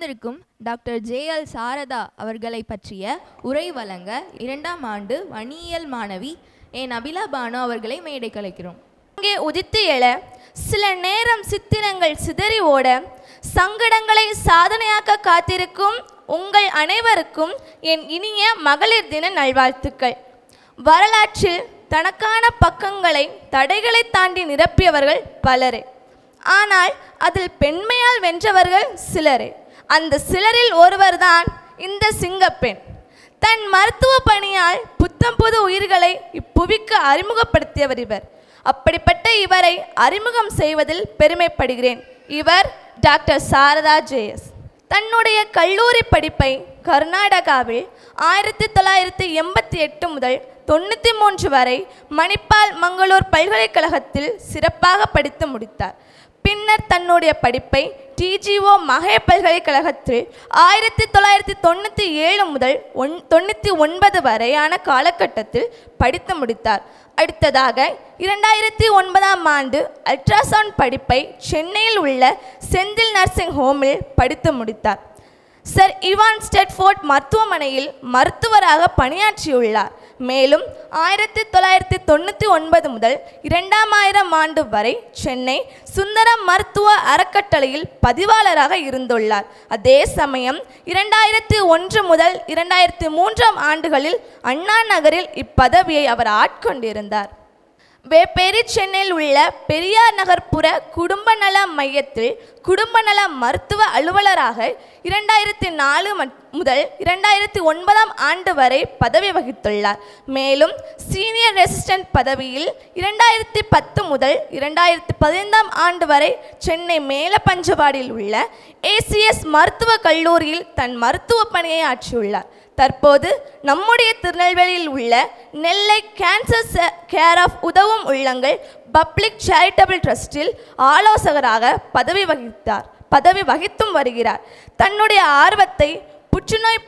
இருக்கும் டாக்டர் ஜே.எல். சாரதா அவர்களை பற்றிய உரை வழங்க 2ஆம் ஆண்டு வணியியல் மாணவி நபிலா பானு அவர்களை மேடை கலைக்கிறோம். இங்கே உதித்து எழ சில நேரம் சித்திரங்கள் சிதறி ஓட சங்கடங்களை சாதனையாக்க காத்திருக்கும் உங்கள் அனைவருக்கும் என் இனிய மகளிர் தின நல்வாழ்த்துக்கள். வரலாற்றில் தனக்கான பக்கங்களை தடைகளை தாண்டி நிரப்பியவர்கள் பலரே, ஆனால் அதில் பெண்மையால் வென்றவர்கள் சிலரே. அந்த சிலரில் ஒருவர்தான் இந்த சிங்கப்பெண். தன் மருத்துவ பணியால் புத்தம் புது உயிர்களை இப்புவிக்கு அறிமுகப்படுத்தியவர் இவர். அப்படிப்பட்ட இவரை அறிமுகம் செய்வதில் பெருமைப்படுகிறேன். இவர் டாக்டர் சாரதா ஜே.எஸ். தன்னுடைய கல்லூரி படிப்பை கர்நாடகாவில் 1988 முதல் 93 வரை மணிப்பால் மங்களூர் பல்கலைக்கழகத்தில் சிறப்பாக படித்து முடித்தார். பின்னர் தன்னுடைய படிப்பை TGO மகே பல்கலைக்கழகத்தில் 1997 முதல் 99 வரையான காலகட்டத்தில் படித்து முடித்தார். அடுத்ததாக 2009ஆம் ஆண்டு அல்ட்ராசவுண்ட் படிப்பை சென்னையில் உள்ள செந்தில் நர்சிங் ஹோமில் படித்து முடித்தார். சர் இவான் ஸ்டெட்ஃபோர்ட் மருத்துவமனையில் மருத்துவராக பணியாற்றியுள்ளார். மேலும் 1999 முதல் 2000ஆம் ஆண்டு வரை சென்னை சுந்தரம் மருத்துவ அறக்கட்டளையில் பதிவாளராக இருந்துள்ளார். அதே சமயம் 2001 முதல் 2003ஆம் ஆண்டுகளில் அண்ணா நகரில் இப்பதவியை அவர் ஆட்கொண்டிருந்தார். வேப்பேரி சென்னையில் உள்ள பெரியார் நகர்ப்புற குடும்ப நல மையத்தில் குடும்ப நல மருத்துவ அலுவலராக 2004 முதல் 2009ஆம் ஆண்டு வரை பதவி வகித்துள்ளார். மேலும் சீனியர் ரெசிஸ்டன்ட் பதவியில் 2010 முதல் 2015ஆம் ஆண்டு வரை சென்னை மேலப்பஞ்சவாடியில் உள்ள ACS மருத்துவக் கல்லூரியில் தன் மருத்துவ பணியை ஆற்றியுள்ளார். தற்போது நம்முடைய திருநெல்வேலியில் உள்ள நெல்லை கேன்சர் கேர் ஆஃப் உதவும் உள்ளங்கள் பப்ளிக் சேரிட்டபிள் ட்ரஸ்டில் ஆலோசகராக பதவி வகித்தும் வருகிறார். தன்னுடைய ஆர்வத்தை புற்றுநோய்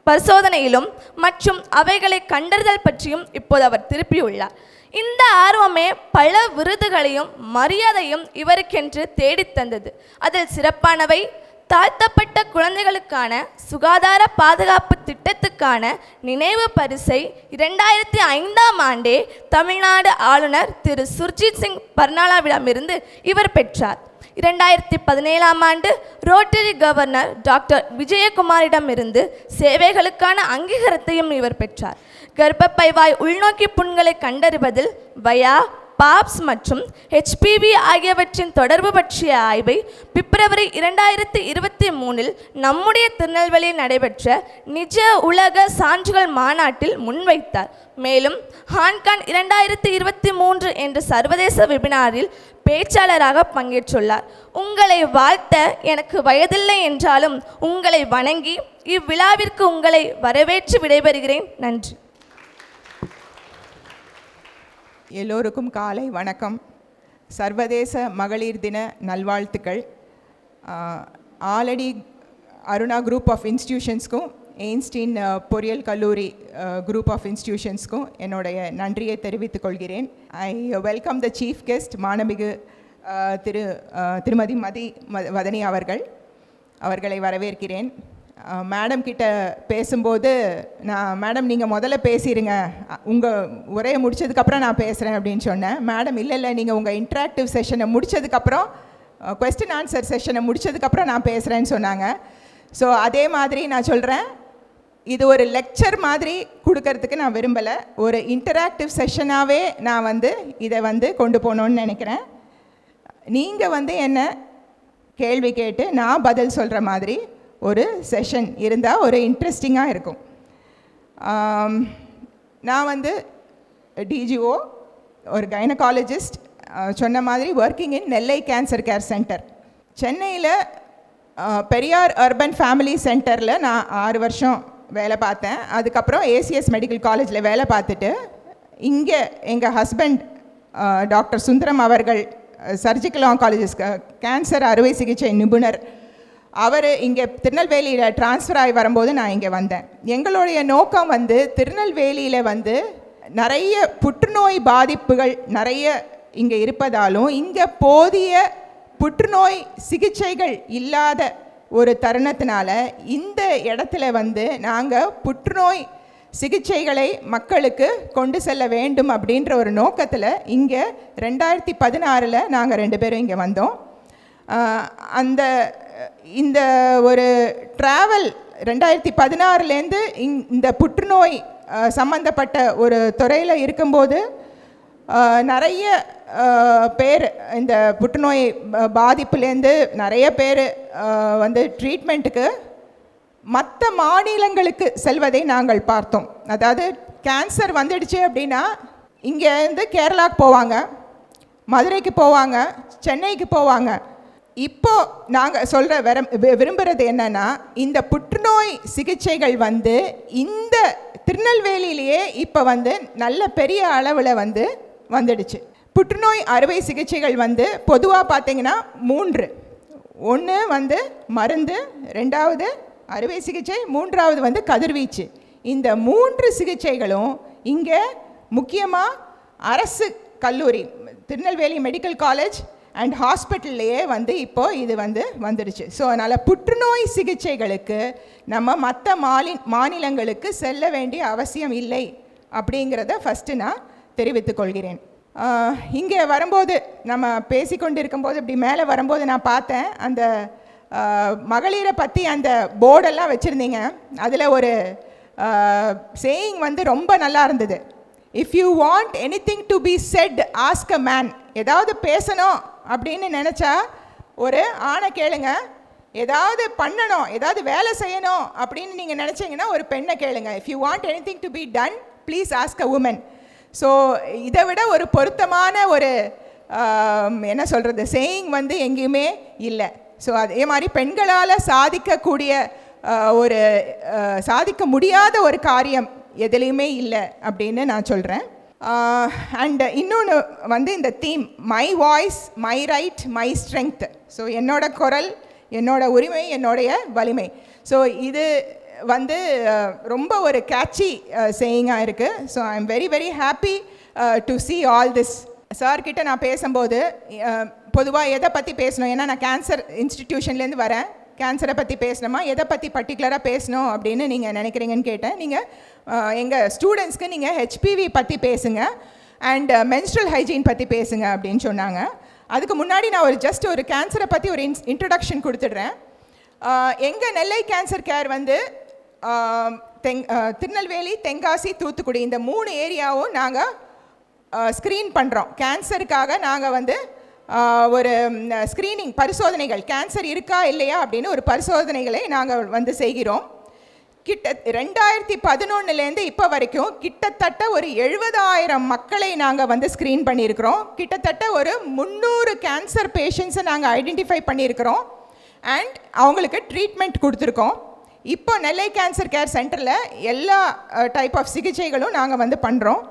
பரிசோதனையிலும் மற்றும் அவைகளை கண்டறிதல் பற்றியும் இப்போது அவர் திருப்பியுள்ளார். இந்த ஆர்வமே பல விருதுகளையும் மரியாதையும் இவருக்கென்று தேடித்தந்தது. அதில் சிறப்பானவை தாழ்த்தப்பட்ட குழந்தைகளுக்கான சுகாதார பாதுகாப்பு திட்டத்துக்கான நினைவு பரிசை 2005ஆம் ஆண்டே தமிழ்நாடு ஆளுநர் திரு சுர்ஜித் சிங் பர்னாலாவிடமிருந்து இவர் பெற்றார். 2017ஆம் ஆண்டு ரோட்டரி கவர்னர் டாக்டர் விஜயகுமாரிடமிருந்து சேவைகளுக்கான அங்கீகாரத்தையும் இவர் பெற்றார். கர்ப்பப்பைவாய் உள்நோக்கி புண்களை கண்டறிவதில் வயா பாப்ஸ் மற்றும் HPV ஆகியவற்றின் தொடர்பு பற்றிய ஆய்வை பிப்ரவரி 2023 நம்முடைய திருநெல்வேலியில் நடைபெற்ற நிஜ உலக சான்றுகள் மாநாட்டில் முன்வைத்தார். மேலும் ஹான்கான் 2023 என்ற சர்வதேச வெபினாரில் பேச்சாளராக பங்கேற்றுள்ளார். உங்களை வாழ்த்த எனக்கு வயதில்லை என்றாலும் உங்களை வணங்கி இவ்விழாவிற்கு உங்களை வரவேற்று விடைபெறுகிறேன். நன்றி. எல்லோருக்கும் காலை வணக்கம். சர்வதேச மகளிர் தின நல்வாழ்த்துக்கள். ஆல்ரெடி அருணா குரூப் ஆஃப் இன்ஸ்டிடியூஷன்ஸ்க்கும் எயின்ஸ்டீன் பொறியியல் கல்லூரி குரூப் ஆஃப் இன்ஸ்டிடியூஷன்ஸ்க்கும் என்னுடைய நன்றியை தெரிவித்துக் கொள்கிறேன். I welcome the chief guest மாண்புமிகு திருமதி வதனி அவர்களை வரவேற்கிறேன். மேடம் கிட்ட பேசும்போது மேடம் நீங்கள் முதல்ல பேசிடுங்க, உங்கள் உரையை முடித்ததுக்கப்புறம் நான் பேசுகிறேன் அப்படின்னு சொன்னேன். மேடம் இல்லை நீங்கள் உங்கள் இன்ட்ராக்டிவ் செஷனை முடித்ததுக்கப்புறம் கொஸ்டின் ஆன்சர் செஷனை முடித்ததுக்கப்புறம் நான் பேசுகிறேன்னு சொன்னாங்க. ஸோ அதே மாதிரி நான் சொல்கிறேன், இது ஒரு லெக்சர் மாதிரி கொடுக்கறதுக்கு நான் விரும்பலை, ஒரு இன்டராக்டிவ் செஷனாகவே நான் இதை கொண்டு போகணுன்னு நினைக்கிறேன். நீங்கள் என்ன கேள்வி கேட்டு நான் பதில் சொல்கிற மாதிரி ஒரு செஷன் இருந்தால் ஒரு இன்ட்ரெஸ்டிங்காக இருக்கும். நான் DGO, ஒரு கைனகாலஜிஸ்ட், சொன்ன மாதிரி working in Nellai cancer care centre. சென்னையில் பெரியார் அர்பன் ஃபேமிலி சென்டரில் நான் 6 வருஷம் வேலை பார்த்தேன். அதுக்கப்புறம் ACS மெடிக்கல் காலேஜில் வேலை பார்த்துட்டு இங்கே எங்கள் ஹஸ்பண்ட் டாக்டர் சுந்தரம் அவர்கள் சர்ஜிக்கல் ஆங்காலஜிஸ்ட், கேன்சர் அறுவை சிகிச்சை நிபுணர், அவர் இங்கே திருநெல்வேலியில் ட்ரான்ஸ்ஃபர் ஆகி வரும்போது நான் இங்கே வந்தேன். எங்களுடைய நோக்கம் திருநெல்வேலியில் நிறைய புற்றுநோய் பாதிப்புகள் நிறைய இங்கே இருப்பதாலும் இங்கே போதிய புற்றுநோய் சிகிச்சைகள் இல்லாத ஒரு தருணத்தினால இந்த இடத்துல வந்து நாங்கள் புற்றுநோய் சிகிச்சைகளை மக்களுக்கு கொண்டு செல்ல வேண்டும் அப்படின்ற ஒரு நோக்கத்தில் இங்கே 2016 நாங்கள் 2 பேரும் இங்கே வந்தோம். இந்த ஒரு ட்ராவல் 2016லேருந்து இந்த புற்றுநோய் சம்பந்தப்பட்ட ஒரு துறையில் இருக்கும்போது நிறைய பேர் இந்த புற்றுநோய் பாதிப்புலேருந்து நிறைய பேர் வந்து ட்ரீட்மெண்ட்டுக்கு மற்ற மாநிலங்களுக்கு செல்வதை நாங்கள் பார்த்தோம். அதாவது கேன்சர் வந்துடுச்சு அப்படின்னா இங்கேருந்து கேரளாவுக்கு போவாங்க, மதுரைக்கு போவாங்க, சென்னைக்கு போவாங்க. இப்போது நாங்கள் விரும்புகிறது என்னென்னா, இந்த புற்றுநோய் சிகிச்சைகள் வந்து இந்த திருநெல்வேலியிலேயே இப்போ வந்து நல்ல பெரிய அளவில் வந்துடுச்சு. புற்றுநோய் அறுவை சிகிச்சைகள் வந்து பொதுவாக பார்த்தீங்கன்னா 3. ஒன்று வந்து மருந்து, 2வது அறுவை சிகிச்சை, 3வது வந்து கதிர்வீச்சு. இந்த 3 சிகிச்சைகளும் இங்கே முக்கியமாக அரசு கல்லூரி திருநெல்வேலி மெடிக்கல் காலேஜ் அண்ட் ஹாஸ்பிட்டல்லையே வந்து இப்போது இது வந்துடுச்சு. ஸோ அதனால் புற்றுநோய் சிகிச்சைகளுக்கு நம்ம மற்ற மாநிலங்களுக்கு செல்ல வேண்டிய அவசியம் இல்லை அப்படிங்கிறத ஃபஸ்ட்டு நான் தெரிவித்துக் கொள்கிறேன். இங்கே வரும்போது நம்ம பேசிக்கொண்டு இருக்கும்போது இப்படி மேலே வரும்போது நான் பார்த்தேன், அந்த மகளிரை பற்றி அந்த போர்டெல்லாம் வச்சுருந்தீங்க. அதில் ஒரு சேயிங் வந்து ரொம்ப நல்லா இருந்தது. If you want anything to be said ask a man. ஏதாவது பேசணும் அப்படின்னு நினச்சா ஒரு ஆணை கேளுங்க, ஏதாவது பண்ணணும், ஏதாவது வேலை செய்யணும் அப்படின்னு நீங்கள் நினச்சிங்கன்னா ஒரு பெண்ணை கேளுங்க. If you want anything to be done please ask a woman. So இதை விட ஒரு பொருத்தமான ஒரு என்ன சொல்கிறது சேயிங் வந்து எங்கேயுமே இல்லை. ஸோ அதே மாதிரி பெண்களால் சாதிக்கக்கூடிய ஒரு சாதிக்க முடியாத ஒரு காரியம் எதுலேயுமே இல்லை அப்படின்னு நான் சொல்கிறேன். அண்ட் இன்னொன்று வந்து இந்த theme my voice my right my strength. So என்னோட குரல், என்னோட உரிமை, என்னுடைய வலிமை. ஸோ இது வந்து ரொம்ப ஒரு கேட்சி சேயிங்காக இருக்குது. So I am very very happy to see all this. சார்கிட்ட நான் பேசும்போது பொதுவாக எதை பற்றி பேசணும், ஏன்னா நான் கேன்சர் இன்ஸ்டிடியூஷன்லேருந்து வரேன், கேன்சரை பற்றி பேசணுமா, எதை பற்றி பர்டிகுலராக பேசணும் அப்படின்னு நீங்கள் நினைக்கிறீங்கன்னு கேட்டேன். நீங்கள் எங்கள் ஸ்டூடெண்ட்ஸ்க்கு நீங்கள் ஹெச்பிவி பற்றி பேசுங்க அண்ட் மென்ஸ்ட்ரல் ஹைஜீன் பற்றி பேசுங்க அப்படின்னு சொன்னாங்க. அதுக்கு முன்னாடி நான் ஒரு கேன்சரை பற்றி ஒரு இன்ட்ரடக்ஷன் கொடுத்துட்றேன். எங்கள் நெல்லை கேன்சர் கேர் வந்து திருநெல்வேலி, தென்காசி, தூத்துக்குடி இந்த 3 ஏரியாவும் நாங்கள் ஸ்க்ரீன் பண்ணுறோம். கேன்சருக்காக நாங்கள் வந்து ஒரு ஸ்க்ரீனிங் பரிசோதனைகள், கேன்சர் இருக்கா இல்லையா அப்படின்னு ஒரு பரிசோதனைகளை நாங்கள் வந்து செய்கிறோம். 2011லேருந்து இப்போ வரைக்கும் கிட்டத்தட்ட ஒரு 70,000 மக்களை நாங்கள் வந்து ஸ்க்ரீன் பண்ணியிருக்கிறோம். கிட்டத்தட்ட ஒரு 300 கேன்சர் பேஷண்ட்ஸை நாங்கள் ஐடென்டிஃபை பண்ணியிருக்கிறோம் அண்ட் அவங்களுக்கு ட்ரீட்மெண்ட் கொடுத்துருக்கோம். இப்போ நெல்லை கேன்சர் கேர் சென்டரில் எல்லா டைப் ஆஃப் சிகிச்சைகளும் நாங்கள் வந்து பண்ணுறோம்.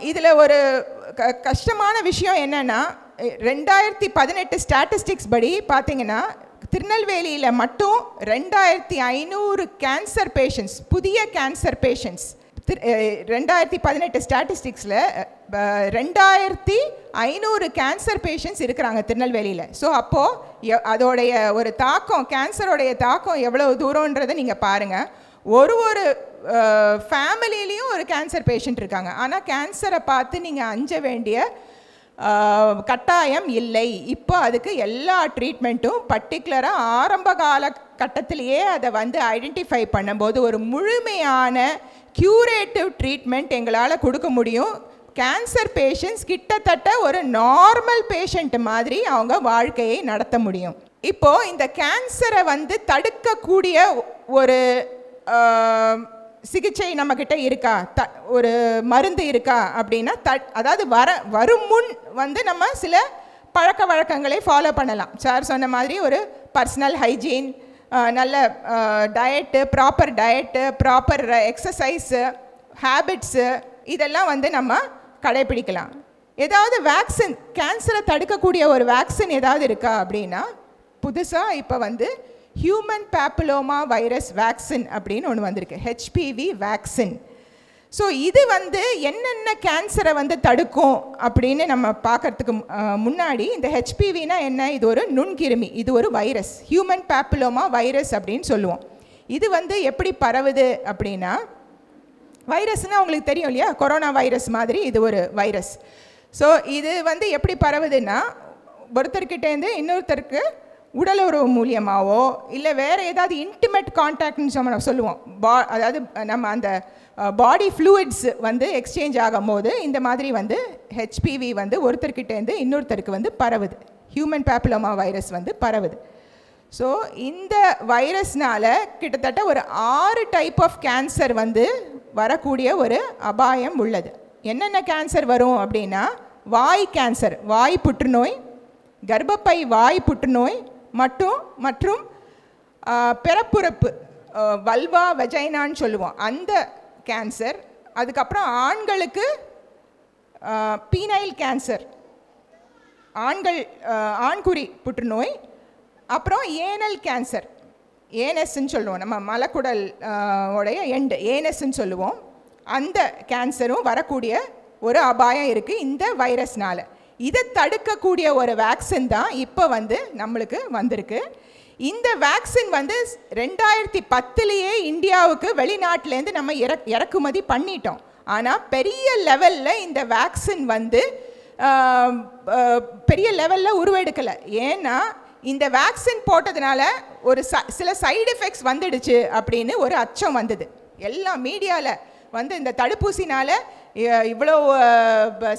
இதில் ஒரு கஷ்டமான விஷயம் என்னென்னா, 2018 ஸ்டாட்டிஸ்டிக்ஸ் படி பார்த்திங்கன்னா திருநெல்வேலியில் மட்டும் 2500 கேன்சர் பேஷண்ட்ஸ், புதிய கேன்சர் பேஷண்ட்ஸ் 2018 ஸ்டாட்டிஸ்டிக்ஸில் 2500 கேன்சர் பேஷண்ட்ஸ் இருக்கிறாங்க திருநெல்வேலியில். ஸோ அப்போது அதோடைய ஒரு தாக்கம், கேன்சரோடைய தாக்கம் எவ்வளோ தூரன்றதை நீங்கள் பாருங்கள். ஒரு ஃபேமிலிலையும் ஒரு கேன்சர் பேஷண்ட் இருக்காங்க. ஆனால் கேன்சரை பார்த்து நீங்கள் அஞ்ச வேண்டிய கட்டாயம் இல்லை. இப்போ அதுக்கு எல்லா ட்ரீட்மெண்ட்டும் பர்டிகுலராக ஆரம்ப கால கட்டத்திலேயே அதை வந்து ஐடென்டிஃபை பண்ணும்போது ஒரு முழுமையான க்யூரேட்டிவ் ட்ரீட்மெண்ட் எங்களால் கொடுக்க முடியும். கேன்சர் பேஷண்ட்ஸ் கிட்டத்தட்ட ஒரு நார்மல் பேஷண்ட் மாதிரி அவங்க வாழ்க்கையை நடத்த முடியும். இப்போது இந்த கேன்சரை வந்து தடுக்கக்கூடிய ஒரு சிகிச்சை நம்மக்கிட்ட இருக்கா, ஒரு மருந்து இருக்கா அப்படின்னா அதாவது வரும் முன் வந்து நம்ம சில பழக்க வழக்கங்களை ஃபாலோ பண்ணலாம். சார் சொன்ன மாதிரி ஒரு பர்சனல் ஹைஜீன், நல்ல டயட்டு, ப்ராப்பர் எக்ஸசைஸு, ஹேபிட்ஸு, இதெல்லாம் வந்து நம்ம கடைப்பிடிக்கலாம். ஏதாவது வேக்சின், கேன்சரை தடுக்கக்கூடிய ஒரு வேக்சின் ஏதாவது இருக்கா அப்படின்னா புதுசாக இப்போ வந்து ஹியூமன் பேப்பிலோமா வைரஸ் வேக்சின் அப்படின்னு ஒன்று வந்திருக்கு, ஹெச்பிவி வேக்சின். ஸோ இது வந்து என்னென்ன கேன்சரை வந்து தடுக்கும் அப்படின்னு நம்ம பார்க்கறதுக்கு முன்னாடி இந்த ஹெச்பிவினா என்ன? இது ஒரு நுண்கிருமி, இது ஒரு வைரஸ், ஹியூமன் பேப்பிலோமா வைரஸ் அப்படின்னு சொல்லுவோம். இது வந்து எப்படி பரவுது அப்படின்னா, வைரஸ்னால் உங்களுக்கு தெரியும் இல்லையா, கொரோனா வைரஸ் மாதிரி இது ஒரு வைரஸ். ஸோ இது வந்து எப்படி பரவுதுன்னா, ஒருத்தர்கிட்டேருந்து இன்னொருத்தருக்கு உடல் உறவு மூலியமாகவோ இல்லை வேறு ஏதாவது இன்டிமேட் கான்டாக்ட்னு சொல்லுவோம். அதாவது நம்ம அந்த பாடி ஃப்ளூயிட்ஸ் வந்து எக்ஸ்சேஞ்ச் ஆகும் போது இந்த மாதிரி வந்து ஹெச்பிவி வந்து ஒருத்தர்கிட்டேருந்து இன்னொருத்தருக்கு வந்து பரவுது. ஹியூமன் பேப்பிலோமா வைரஸ் வந்து பரவுது. ஸோ இந்த வைரஸ்னால் கிட்டத்தட்ட ஒரு 6 டைப் ஆஃப் கேன்சர் வந்து வரக்கூடிய ஒரு அபாயம் உள்ளது. என்னென்ன கேன்சர் வரும் அப்படின்னா, வாய் கேன்சர், வாய் புற்றுநோய், கர்ப்பப்பை வாய் புற்றுநோய் மற்றும் பிறப்புறுப்பு வல்வா வெஜைனான்னு சொல்லுவோம் அந்த கேன்சர். அதுக்கப்புறம் ஆண்களுக்கு பீனைல் கேன்சர், ஆண்குறி புற்றுநோய். அப்புறம் ஏனல் கேன்சர், ஏனஸ்ன்னு சொல்லுவோம், நம்ம மலக்குடல் உடைய எண்டு ஏனஸ்ன்னு சொல்லுவோம். அந்த கேன்சரும் வரக்கூடிய ஒரு அபாயம் இருக்குது இந்த வைரஸ்னால். இதை தடுக்கக்கூடிய ஒரு வேக்சின் தான் இப்போ வந்து நம்மளுக்கு வந்திருக்கு. இந்த வேக்சின் வந்து 2010 இந்தியாவுக்கு வெளிநாட்டிலேருந்து நம்ம இறக்குமதி பண்ணிட்டோம். ஆனால் பெரிய லெவலில் இந்த வேக்சின் வந்து பெரிய லெவலில் உருவெடுக்கலை. ஏன்னா இந்த வேக்சின் போட்டதுனால ஒரு சில சைடு எஃபெக்ட்ஸ் வந்துடுச்சு அப்படின்னு ஒரு அச்சம் வந்தது. எல்லாம் மீடியாவில் வந்து இந்த தடுப்பூசினால் இவ்வளோ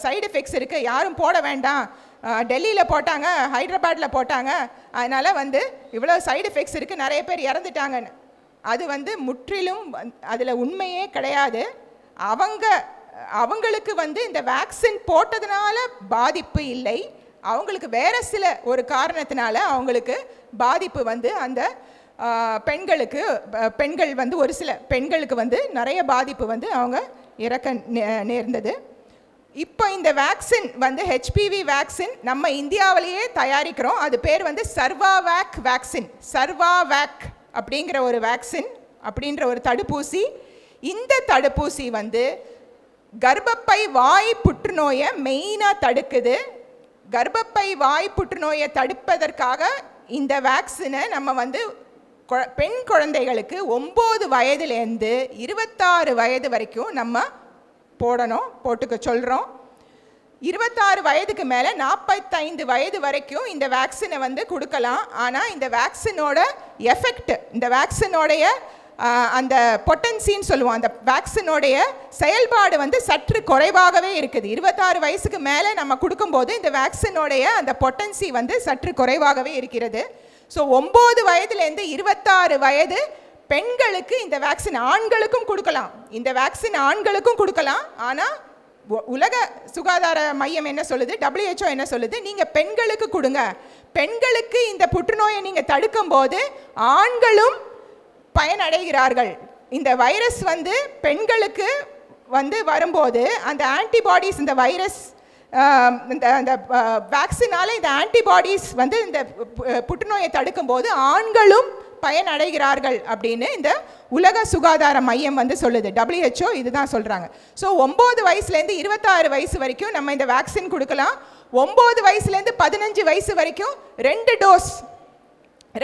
சைடு எஃபெக்ட்ஸ் இருக்குது, யாரும் போட வேண்டாம், டெல்லியில் போட்டாங்க, ஹைதராபாத்தில் போட்டாங்க, அதனால் வந்து இவ்வளோ சைடு எஃபெக்ட்ஸ் இருக்குது, நிறைய பேர் இறந்துட்டாங்கன்னு. அது வந்து முற்றிலும் அதில் உண்மையே கிடையாது. அவங்களுக்கு வந்து இந்த வேக்சின் போட்டதுனால பாதிப்பு இல்லை, அவங்களுக்கு வேறு சில ஒரு காரணத்தினால அவங்களுக்கு பாதிப்பு வந்து அந்த பெண்கள் வந்து ஒரு சில பெண்களுக்கு வந்து நிறைய பாதிப்பு வந்து அவங்க இறக்க நேர்ந்தது. இப்போ இந்த வேக்சின் வந்து ஹெச்பிவி வேக்சின் நம்ம இந்தியாவிலேயே தயாரிக்கிறோம். அது பேர் வந்து சர்வாவேக் வேக்சின். சர்வாவேக் அப்படிங்கிற ஒரு வேக்சின், அப்படின்ற ஒரு தடுப்பூசி. இந்த தடுப்பூசி வந்து கர்ப்பப்பை வாய் புற்றுநோயை மெயினாக தடுக்குது. கர்ப்பப்பை வாய் புற்றுநோயை தடுப்பதற்காக இந்த வேக்சினை நம்ம வந்து பெண் குழந்தைகளுக்கு 9 வயதுலேருந்து 26 வயது வரைக்கும் நம்ம போட்டுக்க சொல்கிறோம். 26 வயதுக்கு மேலே 45 வயது வரைக்கும் இந்த வேக்சினை வந்து கொடுக்கலாம். ஆனால் இந்த வேக்சினோட எஃபெக்ட், இந்த வேக்சினோடைய அந்த பொட்டன்சின்னு சொல்லுவோம், அந்த வேக்சினோடைய செயல்பாடு வந்து சற்று குறைவாகவே இருக்குது. 26 வயசுக்கு மேலே நம்ம கொடுக்கும்போது இந்த வேக்சினோடைய அந்த பொட்டன்சி வந்து சற்று குறைவாகவே இருக்கிறது. ஸோ 9 வயதுலேருந்து 26 வயது பெண்களுக்கு இந்த வேக்சின், ஆண்களுக்கும் கொடுக்கலாம், இந்த வேக்சின் ஆண்களுக்கும் கொடுக்கலாம். ஆனால் உலக சுகாதார மையம் என்ன சொல்லுது, WHO என்ன சொல்லுது, நீங்கள் பெண்களுக்கு கொடுங்க. பெண்களுக்கு இந்த புற்றுநோயை நீங்கள் தடுக்கும் போது ஆண்களும் பயனடைகிறார்கள். இந்த வைரஸ் வந்து பெண்களுக்கு வந்து வரும்போது அந்த ஆன்டிபாடிஸ், இந்த வைரஸ் இந்த வேக்சினால இந்த ஆன்டிபாடிஸ் வந்து இந்த புற்றுநோயை தடுக்கும் போது ஆண்களும் பயனடைகிறார்கள் அப்படின்னு இந்த உலக சுகாதார மையம் வந்து சொல்லுது. WHO இதுதான் சொல்கிறாங்க. ஸோ 9 வயசுலேருந்து 26 வயசு வரைக்கும் நம்ம இந்த வேக்சின் கொடுக்கலாம். 9 வயசுலேருந்து 15 வயசு வரைக்கும் 2 டோஸ்,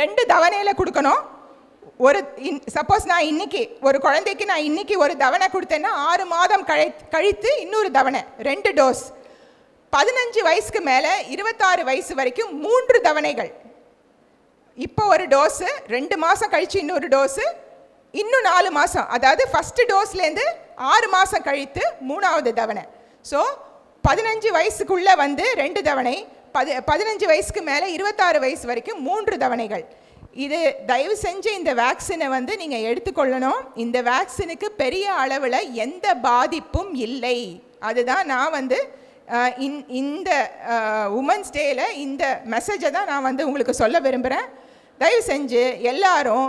2 தவணையில் கொடுக்கணும். சப்போஸ் நான் இன்னைக்கு ஒரு குழந்தைக்கு நான் இன்னைக்கு ஒரு தவணை கொடுத்தேன்னா 6 மாதம் கழித்து இன்னொரு தவணை, 2 டோஸ். 15 வயசுக்கு மேலே 26 வயசு வரைக்கும் 3 தவணைகள். இப்போ ஒரு டோஸு, 2 மாதம் கழித்து இன்னொரு டோஸு, இன்னும் 4 மாதம், அதாவது ஃபஸ்ட்டு டோஸ்லேருந்து 6 மாதம் கழித்து 3வது தவணை. ஸோ 15 வயசுக்குள்ளே வந்து 2 தவணை, 15 வயசுக்கு மேலே 26 வயசு வரைக்கும் 3 தவணைகள். இது தயவு செஞ்சு இந்த வேக்சினை வந்து நீங்கள் எடுத்துக்கொள்ளணும். இந்த வேக்சினுக்கு பெரிய அளவில் எந்த பாதிப்பும் இல்லை. அதுதான் நான் வந்து இந்த உமன்ஸ் டேயில் இந்த மெசேஜை தான் நான் வந்து உங்களுக்கு சொல்ல விரும்புகிறேன். தயவு செஞ்சு எல்லாரும்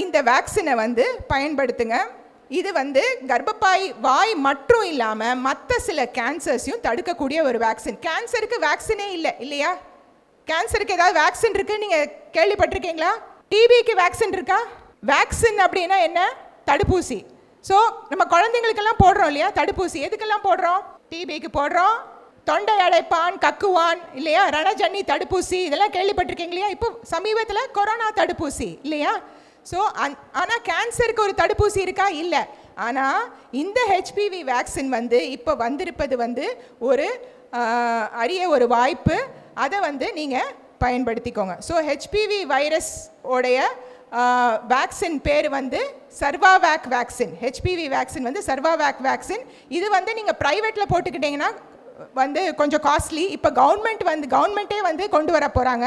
இந்த வேக்சினை வந்து பயன்படுத்துங்க. இது வந்து கர்ப்பப்பை வாய் மட்டும் இல்லாமல் மற்ற சில கேன்சர்ஸையும் தடுக்கக்கூடிய ஒரு வேக்சின். கேன்சருக்கு வேக்சினே இல்லையா? கேன்சருக்கு ஏதாவது வேக்சின் இருக்குது நீங்கள் கேள்விப்பட்டிருக்கீங்களா? டிபிக்கு வேக்சின் இருக்கா? வேக்சின் அப்படின்னா என்ன? தடுப்பூசி. ஸோ நம்ம குழந்தைங்களுக்கெல்லாம் போடுறோம் இல்லையா தடுப்பூசி, எதுக்கெல்லாம் போடுறோம்? டிபிக்கு போடுறோம், தொண்டை அடைப்பான், கக்குவான் இல்லையா, ரணஜன்னி தடுப்பூசி, இதெல்லாம் கேள்விப்பட்டிருக்கீங்க இல்லையா? இப்போ சமீபத்தில் கொரோனா தடுப்பூசி இல்லையா? ஸோ ஆனால் கேன்சருக்கு ஒரு தடுப்பூசி இருக்கா? இல்லை. ஆனால் இந்த ஹெச்பிவி வேக்சின் வந்து இப்போ வந்திருப்பது வந்து ஒரு அரிய ஒரு வாய்ப்பு, அதை வந்து நீங்கள் பயன்படுத்திக்கோங்க. ஸோ ஹெச்பிவி வைரஸ் உடைய வேக்சின் பேர் வந்து சர்வாவேக் வேக்சின். ஹெச்பிவி வேக்சின் வந்து சர்வாவேக் வேக்சின். இது வந்து நீங்கள் ப்ரைவேட்டில் போட்டுக்கிட்டிங்கன்னா வந்து கொஞ்சம் காஸ்ட்லி. இப்போ கவர்மெண்ட்டே வந்து கொண்டு வர போகிறாங்க.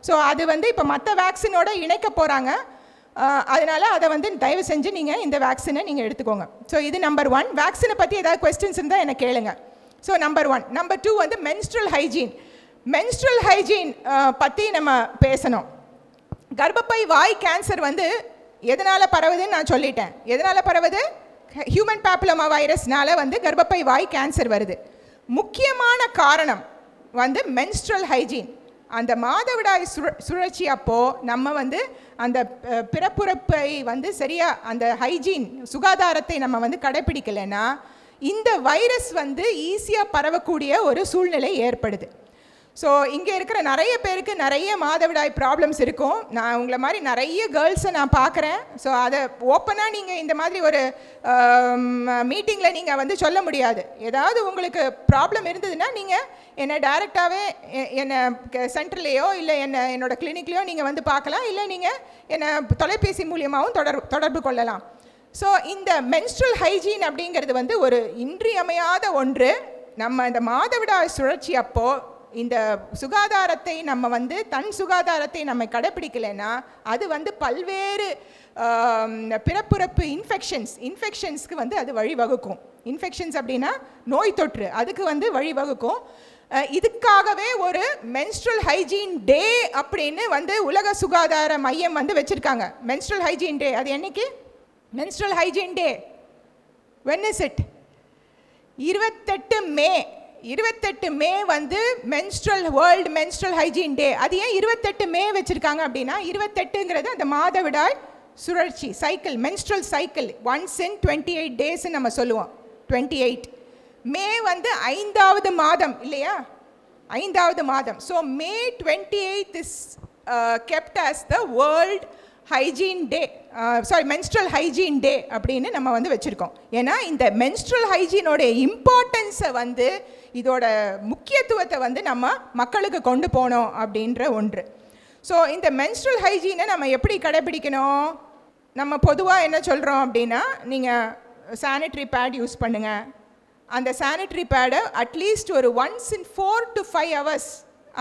ஸோ அது வந்து இப்போ மற்ற வேக்சினோட இணைக்க போகிறாங்க. அதனால் அதை வந்து தயவு செஞ்சு நீங்கள் இந்த வேக்சினை நீங்கள் எடுத்துக்கோங்க. ஸோ இது நம்பர் 1. வேக்சினை பற்றி ஏதாவது கொஸ்டின்ஸ் இருந்தால் எனக்கு கேளுங்க. So number 1. நம்பர் 2 வந்து மென்ஸ்ட்ரல் ஹைஜீன். மென்ஸ்ட்ரல் ஹைஜீன் பற்றி நம்ம பேசணும். கர்ப்பப்பை வாய் கேன்சர் வந்து எதனால் பரவுதுன்னு நான் சொல்லிட்டேன். எதனால் பரவுது? ஹியூமன் பேப்பிலோமா வைரஸ்னால வந்து கர்ப்பப்பை வாய் கேன்சர் வருது. முக்கியமான காரணம் வந்து மென்ஸ்ட்ரல் ஹைஜீன். அந்த மாதவிடாய் சுழற்சி அப்போது நம்ம வந்து அந்த பிறப்புறுப்பை வந்து சரியாக அந்த ஹைஜீன் சுகாதாரத்தை நம்ம வந்து கடைப்பிடிக்கலைன்னா இந்த வைரஸ் வந்து ஈஸியாக பரவக்கூடிய ஒரு சூழ்நிலை ஏற்படுது. ஸோ இங்கே இருக்கிற நிறைய பேருக்கு நிறைய மாதவிடாய் ப்ராப்ளம்ஸ் இருக்கும். நான் உங்களை மாதிரி நிறைய கேர்ள்ஸை நான் பார்க்குறேன். ஸோ அதை ஓப்பனாக நீங்கள் இந்த மாதிரி ஒரு மீட்டிங்கில் நீங்கள் வந்து சொல்ல முடியாது. ஏதாவது உங்களுக்கு ப்ராப்ளம் இருந்ததுன்னா நீங்கள் என்னை டைரெக்டாகவே என்னை சென்டர்லேயோ இல்லை என்னோட கிளினிக்லேயோ நீங்கள் வந்து பார்க்கலாம். இல்லை நீங்கள் என்னை தொலைபேசி மூலியமாகவும் தொடர்பு கொள்ளலாம். ஸோ இந்த மென்ஸ்ட்ரல் ஹைஜீன் அப்படிங்கிறது வந்து ஒரு இன்றியமையாத ஒன்று. நம்ம இந்த மாதவிடாய் சுழற்சி அப்போது இந்த சுகாதாரத்தை நம்ம வந்து தன் சுகாதாரத்தை நம்ம கடைப்பிடிக்கலைன்னா அது வந்து பல்வேறு பிறப்புறுப்பு இன்ஃபெக்ஷன்ஸ்க்கு வந்து அது வழிவகுக்கும். இன்ஃபெக்ஷன்ஸ் அப்படின்னா நோய் தொற்று, அதுக்கு வந்து வழிவகுக்கும். இதுக்காகவே ஒரு மென்ஸ்ட்ரல் ஹைஜீன் டே அப்படின்னு வந்து உலக சுகாதார மையம் வந்து வச்சுருக்காங்க. மென்ஸ்ட்ரல் ஹைஜீன் டே அது என்னைக்கு? Menstrual hygiene day when is it? 28 மே. 28 மே வந்து வேர்ல்டு மென்ஸ்ட்ரல் ஹைஜீன் டே. அது ஏன் 28 மே வச்சுருக்காங்க அப்படின்னா 28ங்கிறது அந்த மாதவிடாய் சுழற்சி cycle, menstrual cycle. Once in 28 டேஸ்ன்னு நம்ம சொல்லுவோம். 28 மே வந்து 5வது மாதம் இல்லையா? 5வது மாதம். So May 28 is kept as the world hygiene day, menstrual hygiene டே அப்படின்னு நம்ம வந்து வச்சுருக்கோம். ஏன்னா இந்த மென்ஸ்ட்ரல் ஹைஜீனோட இம்பார்ட்டன்ஸை வந்து இதோட முக்கியத்துவத்தை வந்து நம்ம மக்களுக்கு கொண்டு போனோம் அப்படின்ற ஒன்று. ஸோ இந்த மென்ஸ்ட்ரல் ஹைஜீனை நம்ம எப்படி கடைபிடிக்கணும்? நம்ம பொதுவாக என்ன சொல்கிறோம் அப்படின்னா, நீங்கள் சானிட்ரி பேட் யூஸ் பண்ணுங்கள். அந்த சானிட்ரி பேடை அட்லீஸ்ட் ஒரு ஒன்ஸ் இன் 4 to 5 hours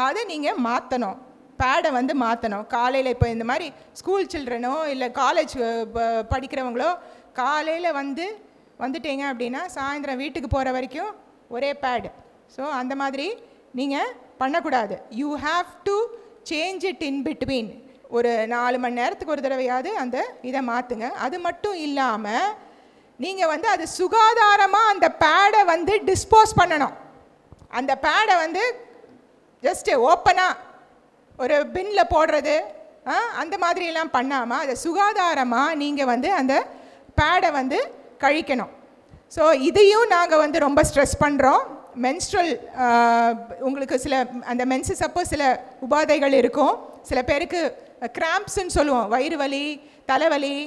அதை நீங்கள் மாற்றணும். பேடை வந்து மாற்றணும். காலையில் இப்போ இந்த மாதிரி ஸ்கூல் சில்ட்ரனோ இல்லை காலேஜ் படிக்கிறவங்களோ காலையில் வந்துட்டீங்க அப்படின்னா சாயந்தரம் வீட்டுக்கு போகிற வரைக்கும் ஒரே பேடு. ஸோ அந்த மாதிரி நீங்கள் பண்ணக்கூடாது. You have to change it in between. ஒரு 4 மணி நேரத்துக்கு ஒரு தடவையாவது அந்த இதை மாற்றுங்க. அது மட்டும் இல்லாமல் நீங்கள் வந்து அது சுகாதாரமாக அந்த பேடை வந்து டிஸ்போஸ் பண்ணணும். அந்த பேடை வந்து ஜஸ்ட்டு ஓப்பனாக ஒரு பின்னில் போடுறது அந்த மாதிரியெல்லாம் பண்ணாமல் அதை சுகாதாரமாக நீங்கள் வந்து அந்த பேடை வந்து கழிக்கணும். ஸோ இதையும் நாங்கள் வந்து ரொம்ப ஸ்ட்ரெஸ் பண்ணுறோம். மென்ஸ்ட்ரல் உங்களுக்கு சில அந்த மென்சஸ் அப்போ சில உபாதைகள் இருக்கும். சில பேருக்கு கிராம்ப்ஸ்ன்னு சொல்லுவோம், வயிறு வலி, தலைவலி,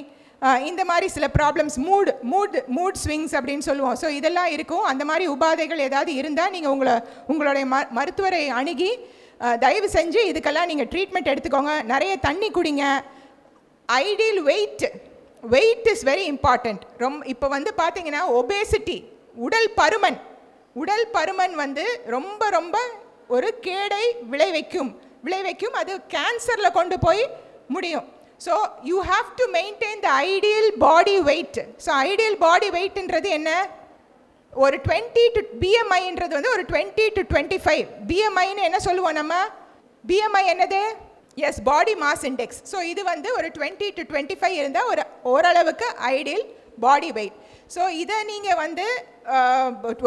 இந்த மாதிரி சில ப்ராப்ளம்ஸ், மூட் ஸ்விங்ஸ் அப்படின்னு சொல்லுவோம். ஸோ இதெல்லாம் இருக்கும். அந்த மாதிரி உபாதைகள் ஏதாவது இருந்தால் நீங்கள் உங்களுடைய மருத்துவரை அணுகி தயவு செஞ்சு இதுக்கெல்லாம் நீங்கள் ட்ரீட்மெண்ட் எடுத்துக்கோங்க. நிறைய தண்ணி குடிங்க. Ideal wait is very important. இப்போ வந்து பார்த்தீங்கன்னா ஒபேசிட்டி, உடல் பருமன் வந்து ரொம்ப ரொம்ப ஒரு கேடை விளைவிக்கும். அது கேன்சரில் கொண்டு போய் முடியும். So you have to maintain the ideal body weight. So ideal body வெயிட்ன்றது என்ன? ஒரு 20 to BMIன்றது வந்து ஒரு 20 to 25. BMIன்னு என்ன சொல்லுவோம் நம்ம? BMI என்னது? Yes, body mass index. So இது வந்து ஒரு 20 to 25 இருந்தால் ஒரு ஓரளவுக்கு ஐடியல் பாடி வெயிட். ஸோ இதை நீங்கள் வந்து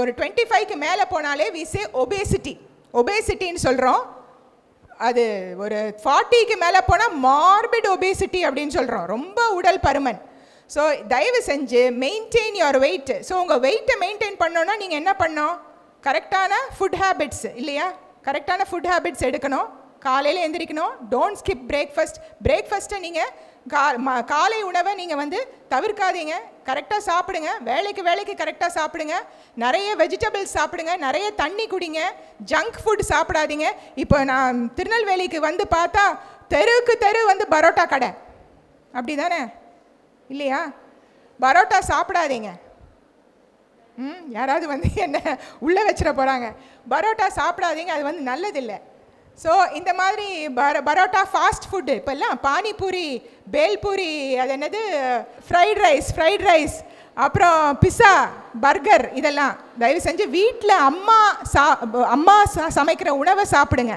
ஒரு 25க்கு மேலே போனாலே வி சே ஒபேசிட்டின்னு சொல்கிறோம். அது ஒரு 40க்கு மேலே போனால் மார்பிட் ஒபேசிட்டி அப்படின்னு சொல்கிறோம், ரொம்ப உடல் பருமன். ஸோ தயவு செஞ்சு மெயின்டைன் யுவர் வெயிட். ஸோ உங்கள் வெயிட்டை மெயின்டைன் பண்ணோன்னா நீங்கள் என்ன பண்ணணும்? கரெக்டான ஃபுட் ஹேபிட்ஸ் இல்லையா, கரெக்டான ஃபுட் ஹேபிட்ஸ் எடுக்கணும். காலையில் எந்திரிக்கணும். Don't skip breakfast. பிரேக்ஃபாஸ்ட்டை நீங்கள் காலை உணவை நீங்கள் வந்து தவிர்க்காதீங்க. கரெக்டாக சாப்பிடுங்க. வேலைக்கு கரெக்டாக சாப்பிடுங்க. நிறைய வெஜிடபிள்ஸ் சாப்பிடுங்க. நிறைய தண்ணி குடிங்க. ஜங்க் ஃபுட் சாப்பிடாதீங்க. இப்போ நான் திருநெல்வேலிக்கு வந்து பார்த்தா தெருவுக்கு தெரு வந்து பரோட்டா கடை, அப்படி தானே இல்லையா? பரோட்டா சாப்பிடாதீங்க. யாராவது வந்து என்ன உள்ளே வச்சிட போகிறாங்க. பரோட்டா சாப்பிடாதீங்க, அது வந்து நல்லதில்லை. ஸோ இந்த மாதிரி பரோட்டா ஃபாஸ்ட் ஃபுட்டு இப்போல்லாம் பானிபூரி, பேல்பூரி, அது என்னது ஃப்ரைட் ரைஸ், அப்புறம் பிஸ்ஸா, பர்கர், இதெல்லாம் தயவு செஞ்சு வீட்டில் அம்மா சமைக்கிற உணவை சாப்பிடுங்க.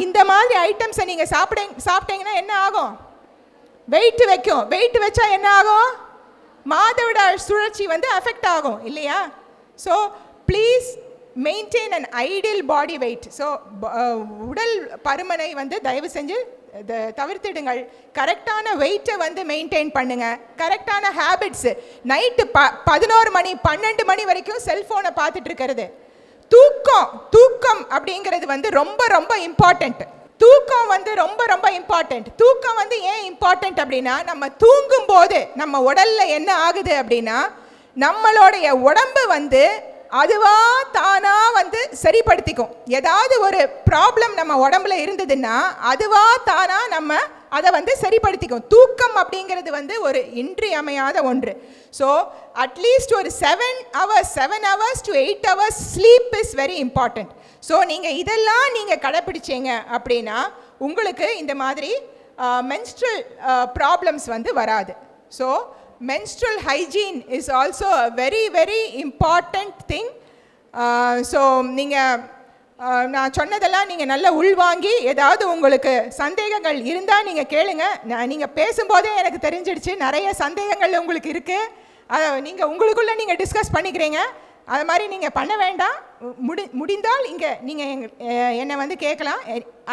இந்த மாதிரி ஐட்டம்ஸை நீங்கள் சாப்பிட்டீங்கன்னா என்ன ஆகும்? வெயிட் வைக்கும். வெயிட் வச்சா என்ன ஆகும்? மாதவிடாய் சுழற்சி வந்து அஃபெக்ட் ஆகும் இல்லையா? So please maintain an ideal body weight. So உடல் பருமனை வந்து தயவு செஞ்சு தவிர்த்திடுங்கள். கரெக்டான வெயிட்டை வந்து மெயின்டைன் பண்ணுங்க. கரெக்டான ஹேபிட்ஸு. நைட்டு 11 மணி 12 மணி வரைக்கும் செல்ஃபோனை பார்த்துட்டு இருக்கிறது. தூக்கம் அப்படிங்கிறது வந்து ரொம்ப ரொம்ப இம்பார்ட்டண்ட். தூக்கம் வந்து ரொம்ப ரொம்ப இம்பார்ட்டண்ட். தூக்கம் வந்து ஏன் இம்பார்ட்டண்ட் அப்படின்னா, நம்ம தூங்கும் போது நம்ம உடல்ல என்ன ஆகுது அப்படின்னா, நம்மளுடைய உடம்பு வந்து அதுவா தானா வந்து சரிப்படுத்திக்கும். ஏதாவது ஒரு ப்ராப்ளம் நம்ம உடம்புல இருந்ததுன்னா அதுவா தானா நம்ம அதை வந்து சரிப்படுத்திக்கும். தூக்கம் அப்படிங்கிறது வந்து ஒரு இன்றியமையாத ஒன்று. ஸோ அட்லீஸ்ட் ஒரு 7 hours to 8 hours sleep is very important. So நீங்கள் இதெல்லாம் நீங்கள் கடைப்பிடிச்சீங்க அப்படின்னா உங்களுக்கு இந்த மாதிரி menstrual ப்ராப்ளம்ஸ் வந்து வராது. So menstrual hygiene is also a very very important thing. So நீங்கள் நான் சொன்னதெல்லாம் நீங்கள் நல்லா உள்வாங்கி, ஏதாவது உங்களுக்கு சந்தேகங்கள் இருந்தால் நீங்கள் கேளுங்க. நீங்கள் பேசும்போதே எனக்கு தெரிஞ்சிடுச்சு நிறைய சந்தேகங்கள் உங்களுக்கு இருக்குது. அதை நீங்கள் உங்களுக்குள்ளே நீங்கள் டிஸ்கஸ் பண்ணிக்கிறீங்க. அது மாதிரி நீங்கள் பண்ண வேண்டாம். முடிந்தால் இங்கே நீங்கள் என்னை வந்து கேட்கலாம்.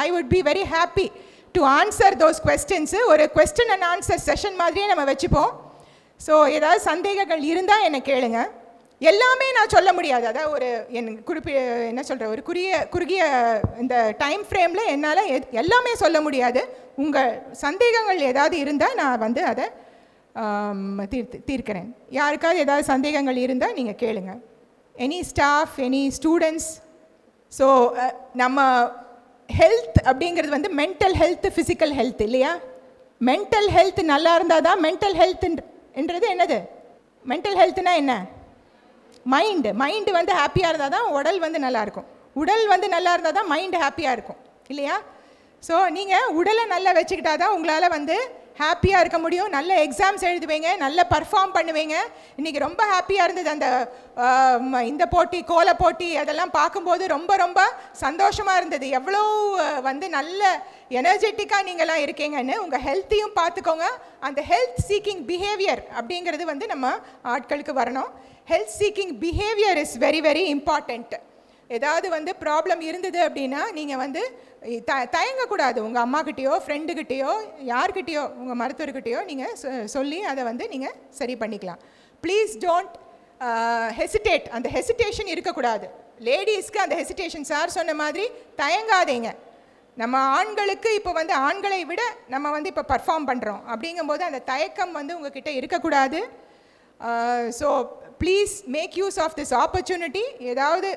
I would be very happy to answer those questions. ஒரு கொஸ்டின் அண்ட் ஆன்சர் செஷன் மாதிரியே நம்ம வச்சுப்போம். ஸோ ஏதாவது சந்தேகங்கள் இருந்தால் என்னை கேளுங்க. எல்லாமே நான் சொல்ல முடியாது. அதாவது ஒரு என்ன சொல்கிற ஒரு குறுகிய இந்த டைம் ஃப்ரேமில் என்னால் எல்லாமே சொல்ல முடியாது. உங்கள் சந்தேகங்கள் ஏதாவது இருந்தால் நான் வந்து அதை தீர்க்கிறேன். யாருக்காவது ஏதாவது சந்தேகங்கள் இருந்தால் நீங்கள் கேளுங்க. Any staff, any students. So நம்ம ஹெல்த் அப்படிங்கிறது வந்து மென்டல் ஹெல்த், ஃபிசிக்கல் ஹெல்த் இல்லையா? மென்டல் ஹெல்த் நல்லா இருந்தால் தான் மென்டல் ஹெல்த்ன்றது என்னது? மென்டல் ஹெல்த்னா என்ன? மைண்டு வந்து ஹாப்பியாக இருந்தால் தான் உடல் வந்து நல்லாயிருக்கும். உடல் வந்து நல்லா இருந்தால் தான் மைண்டு ஹாப்பியாக இருக்கும் இல்லையா? ஸோ நீங்கள் உடலை நல்லா வச்சுக்கிட்டா தான் உங்களால் வந்து ஹாப்பியாக இருக்க முடியும். நல்ல எக்ஸாம்ஸ் எழுதுவீங்க, நல்ல பர்ஃபார்ம் பண்ணுவீங்க. இன்றைக்கி ரொம்ப ஹாப்பியாக இருந்தது. அந்த இந்த போட்டி, கோல போட்டி, அதெல்லாம் பார்க்கும்போது ரொம்ப ரொம்ப சந்தோஷமாக இருந்தது. எவ்வளோ வந்து நல்ல எனர்ஜெட்டிக்காக நீங்களாம் இருக்கீங்கன்னு. உங்கள் ஹெல்த்தையும் பார்த்துக்கோங்க. அந்த ஹெல்த் சீக்கிங் பிஹேவியர் அப்படிங்கிறது வந்து நம்ம ஆட்களுக்கு வரணும். Health seeking behaviour is very very important. ஏதாவது வந்து ப்ராப்ளம் இருந்தது அப்படின்னா நீங்கள் வந்து தயங்கக்கூடாது. உங்கள் அம்மாக்கிட்டேயோ, ஃப்ரெண்டுக்கிட்டேயோ, யார்கிட்டேயோ, உங்கள் மருத்துவர்கிட்டேயோ நீங்கள் சொல்லி அதை வந்து நீங்கள் சரி பண்ணிக்கலாம். Please don't hesitate. அந்த ஹெசிடேஷன் இருக்கக்கூடாது. லேடிஸ்க்கு அந்த ஹெசிடேஷன் சார் சொன்ன மாதிரி தயங்காதீங்க. நம்ம ஆண்களுக்கு இப்போ வந்து ஆண்களை விட நம்ம வந்து இப்போ பர்ஃபார்ம் பண்ணுறோம். அப்படிங்கும்போது அந்த தயக்கம் வந்து உங்ககிட்ட இருக்கக்கூடாது. So please make use of this opportunity. ஏதாவது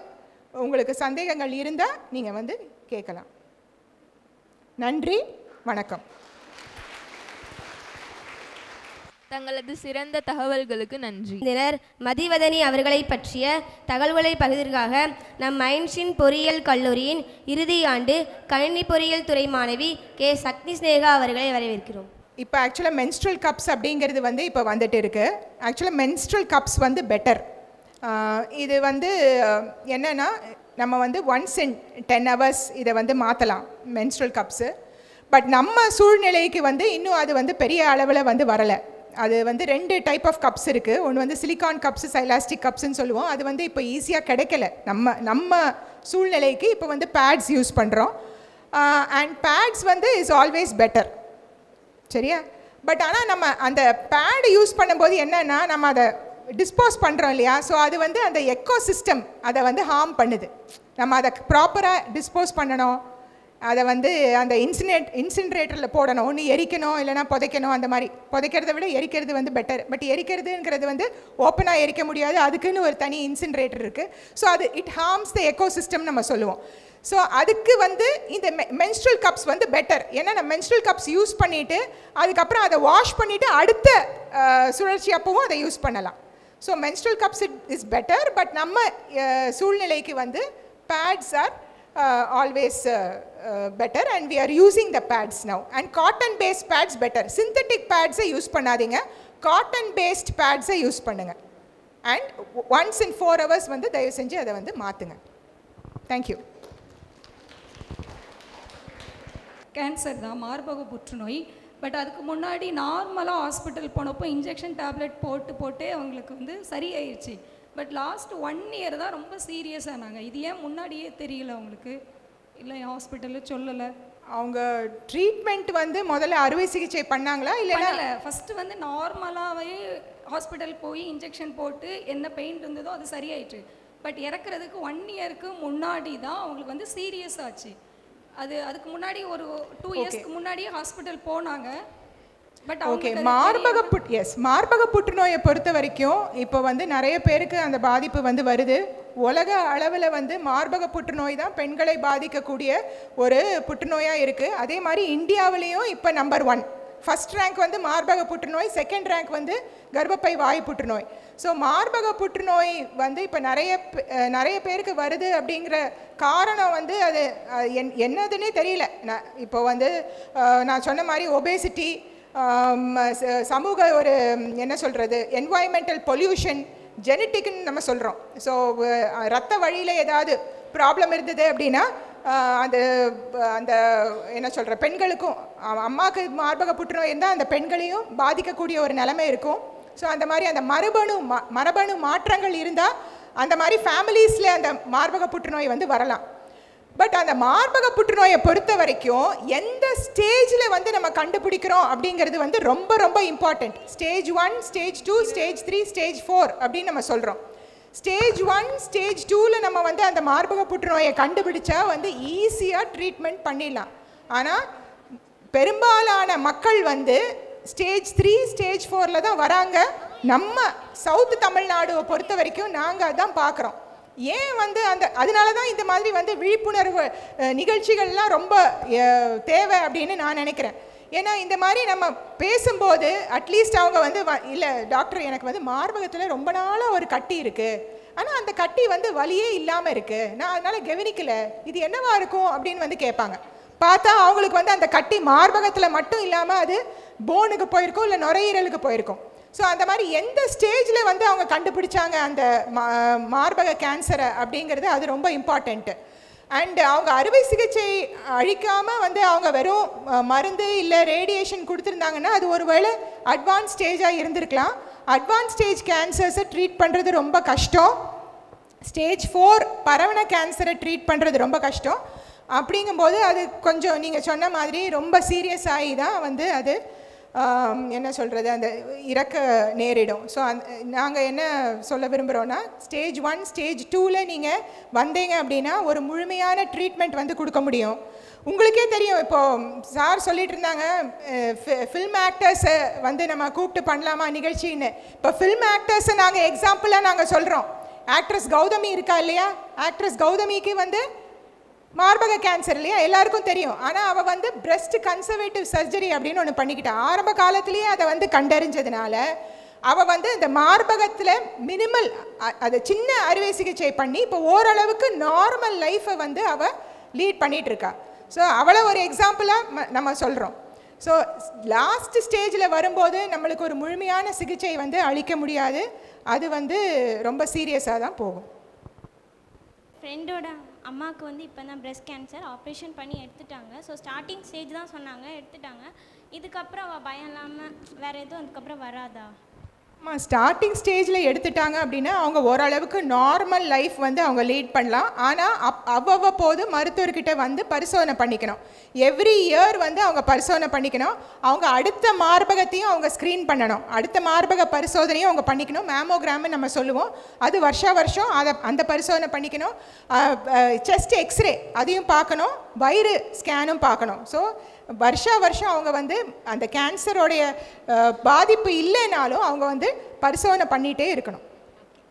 உங்களுக்கு சந்தேகங்கள் இருந்தால் நீங்கள் வந்து கேட்கலாம். நன்றி, வணக்கம். தங்களது சிறந்த தகவல்களுக்கு நன்றி. மதிவதனி அவர்களை பற்றிய தகவல்களை பகிர்வதற்காக நம் மைன்ஸின் பொறியியல் கல்லூரியின் இறுதி ஆண்டு கணினி பொறியியல் துறை மாணவி கே சக்தி ஸ்னேகா அவர்களை வரவேற்கிறோம். இப்போ ஆக்சுவலாக மென்ஸ்ட்ரல் கப்ஸ் அப்படிங்கிறது வந்து இப்போ வந்துட்டு இருக்குது. ஆக்சுவலாக மென்ஸ்ட்ரல் கப்ஸ் வந்து பெட்டர். இது வந்து என்னென்னா நம்ம வந்து ஒன்ஸ் இன் 10 hours இதை வந்து மாற்றலாம் மென்ஸ்ட்ரல் கப்ஸு. பட் நம்ம சூழ்நிலைக்கு வந்து இன்னும் அது வந்து பெரிய அளவில் வந்து வரலை. அது வந்து 2 டைப் ஆஃப் கப்ஸ் இருக்குது. ஒன்று வந்து சிலிக்கான் கப்ஸு, எலாஸ்டிக் கப்ஸுன்னு சொல்லுவோம். அது வந்து இப்போ ஈஸியாக கிடைக்கல. நம்ம சூழ்நிலைக்கு இப்போ வந்து பேட்ஸ் யூஸ் பண்ணுறோம். அண்ட் பேட்ஸ் வந்து இஸ் ஆல்வேஸ் பெட்டர். சரியா? பட் ஆனால் நம்ம அந்த பேடு யூஸ் பண்ணும்போது என்னென்னா நம்ம அதை டிஸ்போஸ் பண்ணுறோம் இல்லையா, ஸோ அது வந்து அந்த எக்கோசிஸ்டம் அதை வந்து ஹார்ம் பண்ணுது. நம்ம அதை ப்ராப்பராக டிஸ்போஸ் பண்ணணும், அதை வந்து அந்த இன்சினரேட்டரில் போடணும், ஒன்று எரிக்கணும் இல்லைனா புதைக்கணும். அந்த மாதிரி புதைக்கிறத விட எரிக்கிறது வந்து பெட்டர். பட் எரிக்கிறதுங்கிறது வந்து ஓப்பனாக எரிக்க முடியாது, அதுக்குன்னு ஒரு தனி இன்சினரேட்டர் இருக்குது. ஸோ அது இட் ஹார்ம்ஸ் த எக்கோசிஸ்டம் நம்ம சொல்லுவோம். ஸோ அதுக்கு வந்து இந்த மென்ஸ்ட்ரல் கப்ஸ் வந்து பெட்டர். ஏன்னா நம்ம மென்ஸ்ட்ரல் கப்ஸ் யூஸ் பண்ணிவிட்டு அதுக்கப்புறம் அதை வாஷ் பண்ணிவிட்டு அடுத்த சுழற்சி அப்பவும் அதை யூஸ் பண்ணலாம். So menstrual cups is better. But நம்ம சூழ்நிலைக்கு வந்து pads are always better and we are using the pads now. And cotton based pads better. Synthetic pads use பண்ணாதீங்க, cotton based pads யூஸ் பண்ணுங்க. And once in 4 hours வந்து தயவு செஞ்சு அதை வந்து மாற்றுங்க. தேங்க்யூ. கேன்சர் தான், மார்பக புற்றுநோய். பட் அதுக்கு முன்னாடி நார்மலாக ஹாஸ்பிட்டல் போனப்போ இன்ஜெக்ஷன் டேப்லெட் போட்டே அவங்களுக்கு வந்து சரியாயிடுச்சு. பட் லாஸ்ட் 1 year தான் ரொம்ப சீரியஸானாங்க. இது ஏன் முன்னாடியே தெரியல அவங்களுக்கு, இல்லை ஹாஸ்பிட்டலில் சொல்லலை? அவங்க ட்ரீட்மெண்ட் வந்து முதல்ல அறுவை சிகிச்சை பண்ணாங்களா இல்லை? ஃபஸ்ட்டு வந்து நார்மலாகவே ஹாஸ்பிட்டல் போய் இன்ஜெக்ஷன் போட்டு என்ன பெயின் இருந்ததோ அது சரியாயிடுச்சு. பட் இறக்குறதுக்கு 1 yearக்கு முன்னாடி தான் அவங்களுக்கு வந்து சீரியஸ் ஆச்சு. அதுக்கு முன்னாடி ஒரு 2 yearsக்கு முன்னாடியே ஹாஸ்பிட்டல் போனாங்க. பட் ஓகே, மார்பக புற்றுநோயை பொறுத்த வரைக்கும் இப்போ வந்து நிறைய பேருக்கு அந்த பாதிப்பு வந்து வருது. உலக அளவில் வந்து மார்பக புற்றுநோய் தான் பெண்களை பாதிக்கக்கூடிய ஒரு புற்றுநோயாக இருக்குது. அதே மாதிரி இந்தியாவிலையும் இப்போ நம்பர் 1 ஃபஸ்ட் ரேங்க் வந்து மார்பக புற்றுநோய், செகண்ட் ரேங்க் வந்து கர்ப்பப்பை வாய் புற்றுநோய். ஸோ மார்பக புற்றுநோய் வந்து இப்போ நிறைய பேருக்கு வருது அப்படிங்கிற காரணம் வந்து அது என்னதுன்னே தெரியல. இப்போ வந்து நான் சொன்ன மாதிரி ஒபேசிட்டி, சமூக ஒரு என்ன சொல்கிறது, என்வாயன்மெண்டல் பொல்யூஷன், ஜெனட்டிக்னு நம்ம சொல்கிறோம். ஸோ ரத்த வழியில் ஏதாவது ப்ராப்ளம் இருந்தது அப்படின்னா அது அந்த என்ன சொல்கிற பெண்களுக்கும், அம்மாவுக்கு மார்பக புற்றுநோய் இருந்தால் அந்த பெண்களையும் பாதிக்கக்கூடிய ஒரு நிலைமை இருக்கும். ஸோ அந்த மாதிரி அந்த மரபணு மாற்றங்கள் இருந்தால் அந்த மாதிரி ஃபேமிலிஸில் அந்த மார்பக புற்றுநோய் வந்து வரலாம். பட் அந்த மார்பக புற்றுநோயை பொறுத்த வரைக்கும் எந்த ஸ்டேஜில் வந்து நம்ம கண்டுபிடிக்கிறோம் அப்படிங்கிறது வந்து ரொம்ப ரொம்ப important. Stage 1, stage 2, stage 3, stage 4 அப்படின்னு நம்ம சொல்கிறோம். ஸ்டேஜ் 1, ஸ்டேஜ் 2ல் நம்ம வந்து அந்த மார்பக புற்றுநோயை கண்டுபிடிச்சா வந்து ஈஸியாக ட்ரீட்மெண்ட் பண்ணிடலாம். ஆனால் பெரும்பாலான மக்கள் வந்து ஸ்டேஜ் 3, ஸ்டேஜ் 4ல் தான் வராங்க. நம்ம சவுத் தமிழ்நாடுவை பொறுத்த வரைக்கும் நாங்கள் அதான் பார்க்குறோம். ஏன் வந்து அதனால தான் இந்த மாதிரி வந்து விழிப்புணர்வு நிகழ்ச்சிகள்லாம் ரொம்ப தேவை அப்படின்னு நான் நினைக்கிறேன். ஏன்னா இந்த மாதிரி நம்ம பேசும்போது அட்லீஸ்ட் அவங்க வந்து இல்லை டாக்டர் எனக்கு வந்து மார்பகத்தில் ரொம்ப நாளாக ஒரு கட்டி இருக்குது, ஆனால் அந்த கட்டி வந்து வலியே இல்லாமல் இருக்குது, நான் அதனால் கவனிக்கலை, இது என்னவா இருக்கும் அப்படின்னு வந்து கேட்பாங்க. பார்த்தா அவங்களுக்கு வந்து அந்த கட்டி மார்பகத்தில் மட்டும் இல்லாமல் அது போனுக்கு போயிருக்கும், இல்லை நுரையீரலுக்கு போயிருக்கும். ஸோ அந்த மாதிரி எந்த ஸ்டேஜில் வந்து அவங்க கண்டுபிடிச்சாங்க அந்த மார்பக கேன்சரை அப்படிங்கிறது அது ரொம்ப இம்பார்ட்டண்ட்டு. அண்டு அவங்க அறுவை சிகிச்சை அழிக்காமல் வந்து அவங்க வெறும் மருந்து இல்லை ரேடியேஷன் கொடுத்துருந்தாங்கன்னா அது ஒருவேளை அட்வான்ஸ் ஸ்டேஜாக இருந்திருக்கலாம். அட்வான்ஸ் ஸ்டேஜ் கேன்சர்ஸை ட்ரீட் பண்ணுறது ரொம்ப கஷ்டம். ஸ்டேஜ் 4 பரவன கேன்சரை ட்ரீட் பண்ணுறது ரொம்ப கஷ்டம். அப்படிங்கும்போது அது கொஞ்சம் நீங்கள் சொன்ன மாதிரி ரொம்ப சீரியஸ் ஆகி தான் வந்து அது என்ன சொல்கிறது அந்த இறக்க நேரிடும். ஸோ நாங்கள் என்ன சொல்ல விரும்புகிறோன்னா ஸ்டேஜ் 1, ஸ்டேஜ் 2ல் நீங்கள் வந்தீங்க அப்படின்னா ஒரு முழுமையான ட்ரீட்மெண்ட் வந்து கொடுக்க முடியும். உங்களுக்கே தெரியும், இப்போது சார் சொல்லிட்டு இருந்தாங்க ஃபில்ம் ஆக்டர்ஸை வந்து நம்ம கூப்பிட்டு பண்ணலாமா நிகழ்ச்சின்னு. இப்போ ஃபில்ம் ஆக்டர்ஸை நாங்கள் எக்ஸாம்பிளாக நாங்கள் சொல்கிறோம். ஆக்ட்ரஸ் கௌதமி இருக்கா இல்லையா, ஆக்ட்ரஸ் கௌதமிக்கு வந்து மார்பக கேன்சர் இல்லையா, எல்லாருக்கும் தெரியும். ஆனால் அவள் வந்து பிரெஸ்ட் கன்சர்வேட்டிவ் சர்ஜரி அப்படின்னு ஒன்று பண்ணிக்கிட்டா. ஆரம்ப காலத்திலேயே அதை வந்து கண்டறிஞ்சதுனால அவள் வந்து இந்த மார்பகத்தில் மினிமல் அதை சின்ன அறுவை சிகிச்சை பண்ணி இப்போ ஓரளவுக்கு நார்மல் லைஃப்பை வந்து அவள் லீட் பண்ணிகிட்ருக்கா. ஸோ அவளை ஒரு எக்ஸாம்பிளாக நம்ம சொல்கிறோம். ஸோ லாஸ்ட் ஸ்டேஜில் வரும்போது நம்மளுக்கு ஒரு முழுமையான சிகிச்சை வந்து அளிக்க முடியாது, அது வந்து ரொம்ப சீரியஸாக தான் போகும். ஃப்ரெண்டோட அம்மாவுக்கு வந்து இப்போ தான் பிரெஸ்ட் கேன்சர் ஆப்ரேஷன் பண்ணி எடுத்துட்டாங்க. ஸோ ஸ்டார்டிங் ஸ்டேஜ் தான் சொன்னாங்க, எடுத்துட்டாங்க. இதுக்கப்புறம் அவள் பயம் இல்லாமல் வேறு எதுவும் அதுக்கப்புறம் வராதா? ஸ்டார்டிங் ஸ்டேஜில் எடுத்துட்டாங்க அப்படின்னா அவங்க ஓரளவுக்கு நார்மல் லைஃப் வந்து அவங்க லீட் பண்ணலாம். ஆனால் அவ்வப்போது மருத்துவர்கிட்ட வந்து பரிசோதனை பண்ணிக்கணும். எவ்ரி இயர் வந்து அவங்க பரிசோதனை பண்ணிக்கணும். அவங்க அடுத்த மார்பகத்தையும் அவங்க ஸ்க்ரீன் பண்ணணும். அடுத்த மார்பக பரிசோதனையும் அவங்க பண்ணிக்கணும். மேமோகிராம்னு நம்ம சொல்லுவோம். அது வருஷம் அந்த பரிசோதனை பண்ணிக்கணும். செஸ்ட் எக்ஸ்ரே அதையும் பார்க்கணும். வயிறு ஸ்கேனும் பார்க்கணும். ஸோ வருஷம் அவங்க வந்து அந்த கேன்சரோடைய பாதிப்பு இல்லைனாலும் அவங்க வந்து பரிசோதனை பண்ணிகிட்டே இருக்கணும்.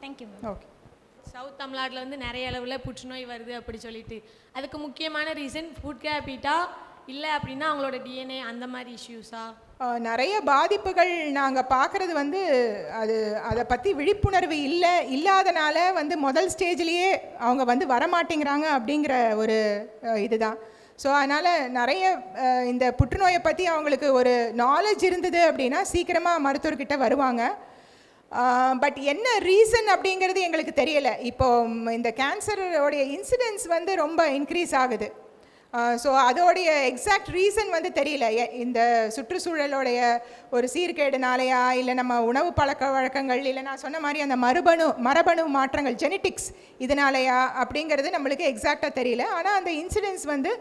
Thank you ma'am. ஓகே. சவுத் தமிழ்நாட்டில் வந்து நிறைய அளவில் புற்றுநோய் வருது அப்படி சொல்லிட்டு அதுக்கு முக்கியமான ரீசன் ஃபுட் ஹேபிட்டா இல்லை அப்படின்னா அவங்களோட டிஎன்ஏ அந்த மாதிரி இஷ்யூஸா? நிறைய பாதிப்புகள் நாங்கள் பார்க்குறது வந்து அதை பற்றி விழிப்புணர்வு இல்லாதனால வந்து முதல் ஸ்டேஜ்லேயே அவங்க வந்து வரமாட்டேங்கிறாங்க அப்படிங்கிற ஒரு இதுதான். ஸோ அதனால் நிறைய இந்த புற்றுநோயை பற்றி அவங்களுக்கு ஒரு நாலேஜ் இருந்தது அப்படின்னா சீக்கிரமாக மருத்துவர்கிட்ட வருவாங்க. பட் என்ன ரீசன் அப்படிங்கிறது எங்களுக்கு தெரியலை. இப்போது இந்த கேன்சரோடைய இன்சிடென்ஸ் வந்து ரொம்ப இன்க்ரீஸ் ஆகுது. ஸோ அதோடைய எக்ஸாக்ட் ரீசன் வந்து தெரியல. இந்த சுற்றுச்சூழலோடைய ஒரு சீர்கேடுனாலையா, இல்லை நம்ம உணவு பழக்க வழக்கங்கள், இல்லை நான் சொன்ன மாதிரி அந்த மரபணு மாற்றங்கள் ஜெனட்டிக்ஸ் இதனாலையா அப்படிங்கிறது நம்மளுக்கு எக்ஸாக்டாக தெரியல. ஆனால் அந்த இன்சிடென்ஸ் வந்து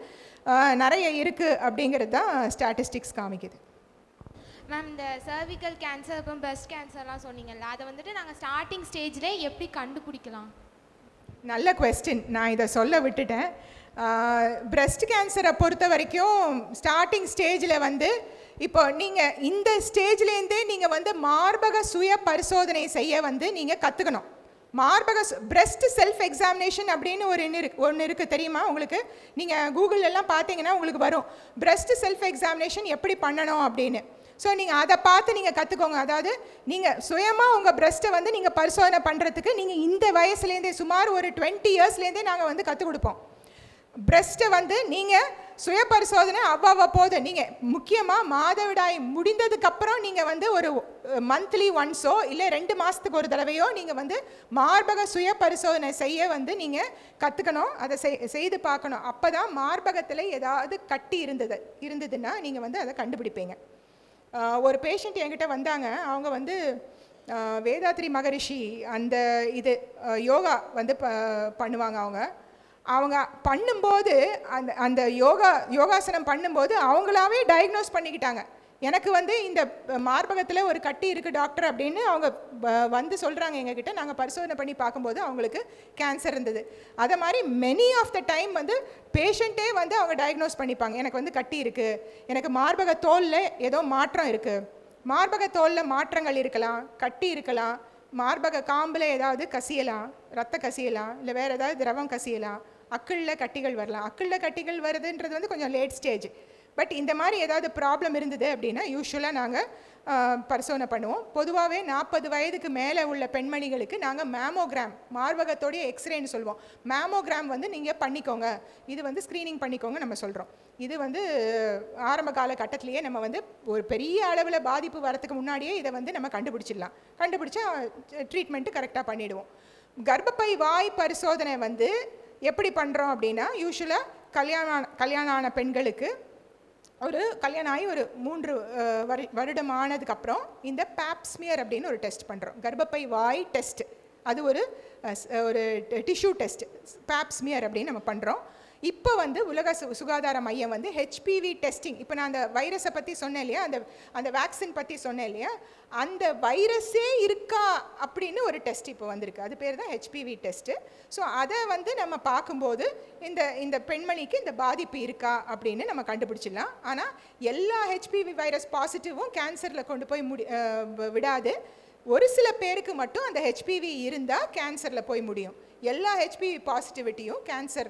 நிறைய இருக்குது அப்படிங்கிறது தான் ஸ்டாட்டிஸ்டிக்ஸ் காமிக்குது. மேம், இந்த சர்விக்கல் கேன்சர் அப்புறம் பிரஸ்ட் கேன்சர்லாம் சொன்னீங்கல்ல, அதை வந்துட்டு நாங்கள் ஸ்டார்டிங் ஸ்டேஜில் எப்படி கண்டுபிடிக்கலாம்? நல்ல குவெஸ்டின். நான் இதை சொல்ல விட்டுட்டேன். பிரஸ்ட் கேன்சரை பொறுத்த வரைக்கும் ஸ்டார்டிங் ஸ்டேஜில் வந்து இப்போ நீங்கள் இந்த ஸ்டேஜ்லேருந்தே நீங்கள் வந்து மார்பக சுய பரிசோதனை செய்ய வந்து நீங்கள் கற்றுக்கணும். மார்பக பிரஸ்ட் செல்ஃப் எக்ஸாமினேஷன் அப்படின்னு ஒன்று இருக்குது தெரியுமா உங்களுக்கு? நீங்கள் கூகுளெல்லாம் பார்த்தீங்கன்னா உங்களுக்கு வரும் பிரஸ்ட் செல்ஃப் எக்ஸாமினேஷன் எப்படி பண்ணணும் அப்படின்னு. ஸோ நீங்கள் அதை பார்த்து நீங்கள் கற்றுக்கோங்க. அதாவது நீங்கள் சுயமாக உங்கள் பிரஸ்ட்டை வந்து நீங்கள் பரிசோதனை பண்ணுறதுக்கு நீங்கள் இந்த வயசுலேருந்தே சுமார் ஒரு 20 இயர்ஸ்லேருந்தே நாங்கள் வந்து கற்றுக் கொடுப்போம். பிரஸ்ட்டை வந்து நீங்கள் சுய பரிசோதனை அவ்வப்போது நீங்கள் முக்கியமாக மாதவிடாய் முடிந்ததுக்கப்புறம் நீங்கள் வந்து ஒரு மந்த்லி ஒன்ஸோ இல்லை 2 மாதத்துக்கு ஒரு தடவையோ நீங்கள் வந்து மார்பக சுய பரிசோதனை செய்ய வந்து நீங்கள் கற்றுக்கணும். அதை செய்து பார்க்கணும். அப்போ தான் மார்பகத்தில் ஏதாவது கட்டி இருந்ததுன்னா நீங்கள் வந்து அதை கண்டுபிடிப்பீங்க. ஒரு பேஷண்ட் என்கிட்ட வந்தாங்க. அவங்க வந்து வேதாத்ரி மகரிஷி அந்த யோகா வந்து பண்ணுவாங்க. அவங்க பண்ணும்போது அந்த யோகாசனம் பண்ணும்போது அவங்களாவே டயக்னோஸ் பண்ணிக்கிட்டாங்க. எனக்கு வந்து இந்த மார்பகத்தில் ஒரு கட்டி இருக்குது டாக்டர் அப்படின்னு அவங்க வந்து சொல்கிறாங்க எங்ககிட்ட. நாங்கள் பரிசோதனை பண்ணி பார்க்கும்போது அவங்களுக்கு கேன்சர் இருந்தது. அதை மாதிரி மெனி ஆஃப் த டைம் வந்து பேஷண்ட்டே வந்து அவங்க டயக்னோஸ் பண்ணிப்பாங்க. எனக்கு வந்து கட்டி இருக்குது, எனக்கு மார்பக தோலில் ஏதோ மாற்றம் இருக்குது, மார்பக தோலில் மாற்றங்கள் இருக்கலாம், கட்டி இருக்கலாம், மார்பக காம்பில் ஏதாவது கசியலாம், ரத்த கசியலாம், இல்லை வேறு ஏதாவது திரவம் கசியலாம், அக்கிளில் கட்டிகள் வரலாம். அக்கிளில் கட்டிகள் வருதுன்றது வந்து கொஞ்சம் லேட் ஸ்டேஜ். பட் இந்த மாதிரி ஏதாவது ப்ராப்ளம் இருந்தது அப்படின்னா யூஸ்வலாக நாங்கள் பரிசோதனை பண்ணுவோம். பொதுவாகவே 40 வயதுக்கு மேலே உள்ள பெண்மணிகளுக்கு நாங்கள் மேமோகிராம், மார்பகத்தோடைய எக்ஸ்ரேன்னு சொல்லுவோம். மேமோகிராம் வந்து நீங்கள் பண்ணிக்கோங்க, இது வந்து ஸ்க்ரீனிங் பண்ணிக்கோங்க நம்ம சொல்கிறோம். இது வந்து ஆரம்ப காலகட்டத்திலேயே நம்ம வந்து ஒரு பெரிய அளவில் பாதிப்பு வரத்துக்கு முன்னாடியே இதை வந்து நம்ம கண்டுபிடிச்சா ட்ரீட்மெண்ட்டு கரெக்டாக பண்ணிவிடுவோம். கர்ப்பப்பை வாய் பரிசோதனை வந்து எப்படி பண்ணுறோம் அப்படின்னா யூஸ்வலாக கல்யாணம் ஆன பெண்களுக்கு கல்யாணம் ஆகி ஒரு 3 வருடம் ஆனதுக்கப்புறம் இந்த பேப்ஸ்மியர் அப்படின்னு ஒரு டெஸ்ட் பண்ணுறோம். கர்ப்பப்பை வாய் டெஸ்ட், அது ஒரு டிஷ்யூ டெஸ்ட், பேப்ஸ்மியர் அப்படின்னு நம்ம பண்ணுறோம். இப்போ வந்து உலக சுகாதார மையம் வந்து ஹெச்பிவி டெஸ்டிங், இப்போ நான் அந்த வைரஸை பற்றி சொன்னேன் இல்லையா, அந்த வேக்சின் பற்றி சொன்னேன் இல்லையா, அந்த வைரஸே இருக்கா அப்படின்னு ஒரு டெஸ்ட் இப்போ வந்திருக்கு. அது பேர் தான் ஹெச்பிவி டெஸ்ட்டு. ஸோ அதை வந்து நம்ம பார்க்கும்போது இந்த பெண்மணிக்கு இந்த பாதிப்பு இருக்கா அப்படின்னு நம்ம கண்டுபிடிச்சிடலாம். ஆனால் எல்லா ஹெச்பிவி வைரஸ் பாசிட்டிவும் கேன்சரில் கொண்டு போய் விடாது. ஒரு சில பேருக்கு மட்டும் அந்த ஹெச்பிவி இருந்தால் கேன்சரில் போய் முடியும். எல்லா ஹெச்பிவி பாசிட்டிவிட்டியும் கேன்சர்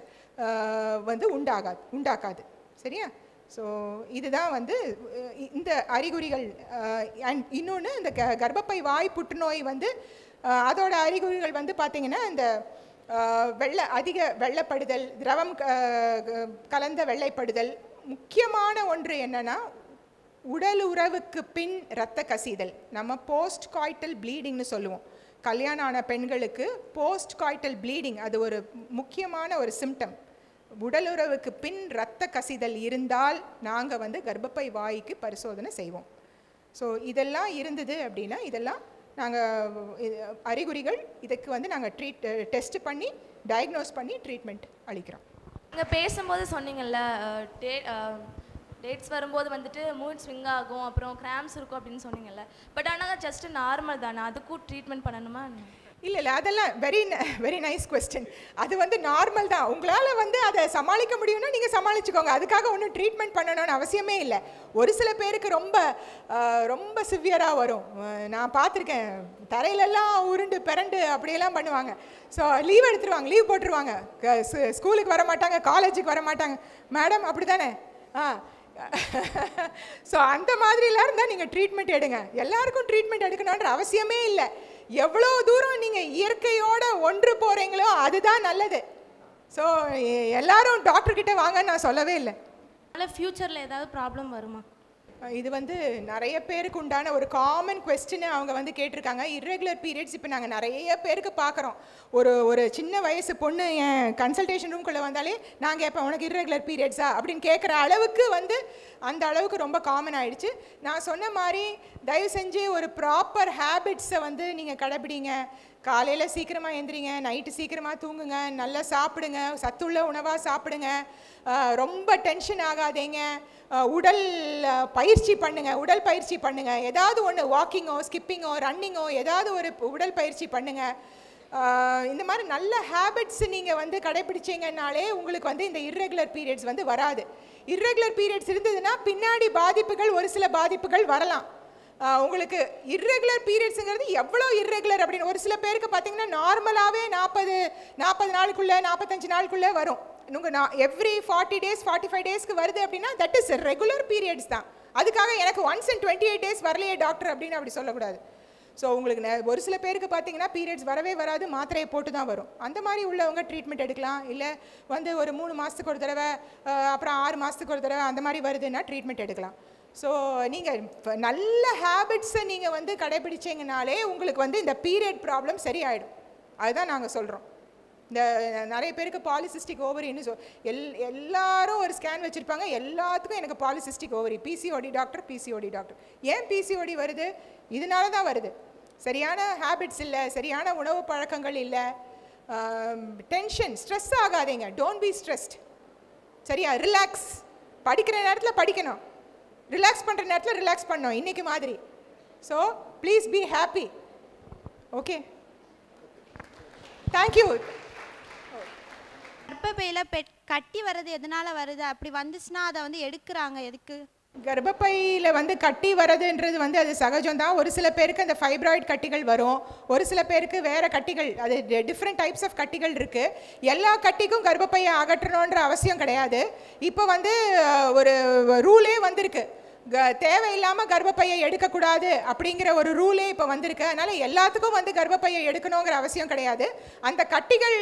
வந்து உண்டாக்காது. சரியா? ஸோ இதுதான் வந்து இந்த அறிகுறிகள். அண்ட் இன்னொன்று, இந்த கர்ப்பப்பை வாய் புற்றுநோய் வந்து அதோட அறிகுறிகள் வந்து பார்த்திங்கன்னா இந்த அதிக வெள்ளைப்படுதல், திரவம் கலந்த வெள்ளைப்படுதல். முக்கியமான ஒன்று என்னென்னா உடல் உறவுக்கு பின் இரத்த கசிதல். நம்ம போஸ்ட் காய்டல் ப்ளீடிங்னு சொல்லுவோம். கல்யாணம் ஆன பெண்களுக்கு போஸ்ட் காய்டல் ப்ளீடிங் அது ஒரு முக்கியமான ஒரு சிம்டம். உடலுறவுக்கு பின் இரத்த கசிதல் இருந்தால் நாங்கள் வந்து கர்ப்பப்பை வாய்க்கு பரிசோதனை செய்வோம். ஸோ இதெல்லாம் இருந்தது அப்படின்னா இதெல்லாம் நாங்கள் அறிகுறிகள் இதுக்கு வந்து நாங்கள் டெஸ்ட் பண்ணி டயக்னோஸ் பண்ணி ட்ரீட்மெண்ட் அளிக்கிறோம். நீங்கள் பேசும்போது சொன்னீங்கல்ல, டேட்ஸ் வரும்போது வந்துட்டு மூட் ஸ்விங் ஆகும், அப்புறம் கிராம்ஸ் இருக்கும் அப்படின்னு சொன்னீங்கல்ல. பட் ஆனால் ஜஸ்ட் நார்மல் தானே, அதுக்கும் ட்ரீட்மெண்ட் பண்ணணுமா? இல்லை அதெல்லாம் வெரி நைஸ் கொஸ்டின். அது வந்து நார்மல் தான். உங்களால் வந்து அதை சமாளிக்க முடியும்னா நீங்கள் சமாளிச்சுக்கோங்க. அதுக்காக ஒன்றும் ட்ரீட்மெண்ட் பண்ணணும்னு அவசியமே இல்லை. ஒரு சில பேருக்கு ரொம்ப சிவியராக வரும். நான் பார்த்துருக்கேன், தரையிலெல்லாம் உருண்டு பிறண்டு அப்படியெல்லாம் பண்ணுவாங்க. ஸோ லீவ் எடுத்துருவாங்க, லீவ் போட்டுருவாங்க, ஸ்கூலுக்கு வர மாட்டாங்க, காலேஜுக்கு வர மாட்டாங்க. மேடம் அப்படி தானே? ஸோ அந்த மாதிரிலாம் இருந்தால் நீங்கள் ட்ரீட்மெண்ட் எடுங்க. எல்லாருக்கும் ட்ரீட்மெண்ட் எடுக்கணுன்ற அவசியமே இல்லை. எவ்வளோ தூரம் நீங்கள் இயற்கையோடு ஒன்று போகிறீங்களோ அதுதான் நல்லது. ஸோ எல்லாரும் டாக்டர்கிட்ட வாங்கன்னு நான் சொல்லவே இல்லை. அதனால் ஃப்யூச்சரில் ஏதாவது ப்ராப்ளம் வருமா? இது வந்து நிறைய பேருக்கு உண்டான ஒரு காமன் கொஸ்டின்னு அவங்க வந்து கேட்டிருக்காங்க. இர்ரெகுலர் பீரியட்ஸ் இப்போ நாங்கள் நிறைய பேருக்கு பார்க்குறோம். ஒரு சின்ன வயசு பொண்ணு என் கன்சல்டேஷன் ரூம்குள்ளே வந்தாலே நாங்கள் இப்போ உனக்கு இர்ரெகுலர் பீரியட்ஸா அப்படின்னு கேட்குற அளவுக்கு வந்து அந்த அளவுக்கு ரொம்ப காமன் ஆகிடுச்சு. நான் சொன்ன மாதிரி தயவு செஞ்சு ஒரு ப்ராப்பர் ஹேபிட்ஸை வந்து நீங்கள் கடைபிடிங்க. காலையில் சீக்கிரமாக எழுந்திரிங்க, நைட்டு சீக்கிரமாக தூங்குங்க, நல்லா சாப்பிடுங்க, சத்துள்ள உணவாக சாப்பிடுங்க, ரொம்ப டென்ஷன் ஆகாதீங்க, உடல் பயிற்சி பண்ணுங்கள். ஏதாவது ஒன்று வாக்கிங்கோ ஸ்கிப்பிங்கோ ரன்னிங்கோ ஏதாவது ஒரு உடல் பயிற்சி பண்ணுங்கள். இந்த மாதிரி நல்ல ஹேபிட்ஸ் நீங்கள் வந்து கடைபிடிச்சிங்கன்னாலே உங்களுக்கு வந்து இந்த இர்ரெகுலர் பீரியட்ஸ் வந்து வராது. இர்ரெகுலர் பீரியட்ஸ் இருந்ததுன்னா பின்னாடி ஒரு சில பாதிப்புகள் வரலாம். உங்களுக்கு இர்ரெகுலர் பீரியட்ஸுங்கிறது எவ்வளோ இர்ரெகுலர் அப்படின்னு ஒரு சில பேருக்கு பார்த்தீங்கன்னா நார்மலாகவே 40 நாளுக்குள்ளே 45 நாளுக்குள்ளே வரும். எவ்ரி 40 days 45 daysக்கு வருது அப்படின்னா தட் இஸ் ரெகுலர் பீரியட்ஸ் தான். அதுக்காக எனக்கு ஒன்ஸ் இன் 28 days வரலையே டாக்டர் அப்படின்னு அப்படி சொல்லக்கூடாது. ஸோ உங்களுக்கு ஒரு சில பேருக்கு பார்த்தீங்கன்னா பீரியட்ஸ் வரவே வராது, மாத்திரையை போட்டு தான் வரும். அந்த மாதிரி உள்ளவங்க ட்ரீட்மெண்ட் எடுக்கலாம். இல்லை வந்து ஒரு 3 மாதத்துக்கு ஒரு தடவை, அப்புறம் 6 மாதத்துக்கு ஒரு தடவை அந்த மாதிரி வருதுன்னா ட்ரீட்மெண்ட் எடுக்கலாம். ஸோ நீங்கள் நல்ல ஹேபிட்ஸை நீங்கள் வந்து கடைபிடிச்சிங்கனாலே உங்களுக்கு வந்து இந்த பீரியட் ப்ராப்ளம் சரியாயிடும். அதுதான் நாங்கள் சொல்கிறோம். இந்த நிறைய பேருக்கு பாலிசிஸ்டிக் ஓவரின்னு எல்லாரும் ஒரு ஸ்கேன் வச்சுருப்பாங்க, எல்லாத்துக்கும் எனக்கு பாலிசிஸ்டிக் ஓவரி, பிசிஓடி டாக்டர். ஏன் பிசிஓடி வருது? இதனால தான் வருது. சரியான ஹேபிட்ஸ் இல்லை, சரியான உணவு பழக்கங்கள் இல்லை, டென்ஷன், ஸ்ட்ரெஸ் ஆகாதீங்க. Don't be stressed. சரியா? ரிலாக்ஸ். படிக்கிற நேரத்தில் படிக்கணும், ரிலாக்ஸ் பண்ணுற நேரத்தில் ரிலாக்ஸ் பண்ணணும் இன்றைக்கி மாதிரி. So please be happy. Okay, thank you. கர்ப்பப்பையில் கட்டி வர்றது எதனால் வருது? அப்படி வந்துச்சுன்னா அதை வந்து எடுக்கிறாங்க எதுக்கு? கர்ப்பப்பையில் வந்து கட்டி வரதுன்றது வந்து அது சகஜம்தான். ஒரு சில பேருக்கு அந்த ஃபைப்ராய்ட் கட்டிகள் வரும், ஒரு சில பேருக்கு வேறு கட்டிகள், அது டிஃப்ரெண்ட் டைப்ஸ் ஆஃப் கட்டிகள் இருக்குது. எல்லா கட்டிக்கும் கர்ப்பப்பையை அகற்றணுன்ற அவசியம் கிடையாது. இப்போ வந்து ஒரு ரூலே வந்திருக்கு, தேவையில்லாமல் கர்ப்பப்பையை எடுக்கக்கூடாது அப்படிங்கிற ஒரு ரூலே இப்போ வந்திருக்கு. அதனால் எல்லாத்துக்கும் வந்து கர்ப்பப்பையை எடுக்கணுங்கிற அவசியம் கிடையாது. அந்த கட்டிகள்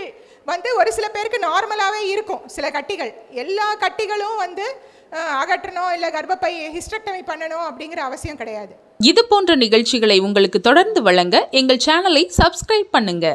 வந்து ஒரு சில பேருக்கு நார்மலாகவே இருக்கும். சில கட்டிகள், எல்லா கட்டிகளும் வந்து அகற்றணும் இல்லை கர்ப்பப்பை ஹிஸ்டெக்டமி பண்ணணும் அப்படிங்கிற அவசியம் கிடையாது. இது போன்ற நிகழ்ச்சிகளை உங்களுக்கு தொடர்ந்து வழங்க எங்கள் சேனலை சப்ஸ்கிரைப் பண்ணுங்க.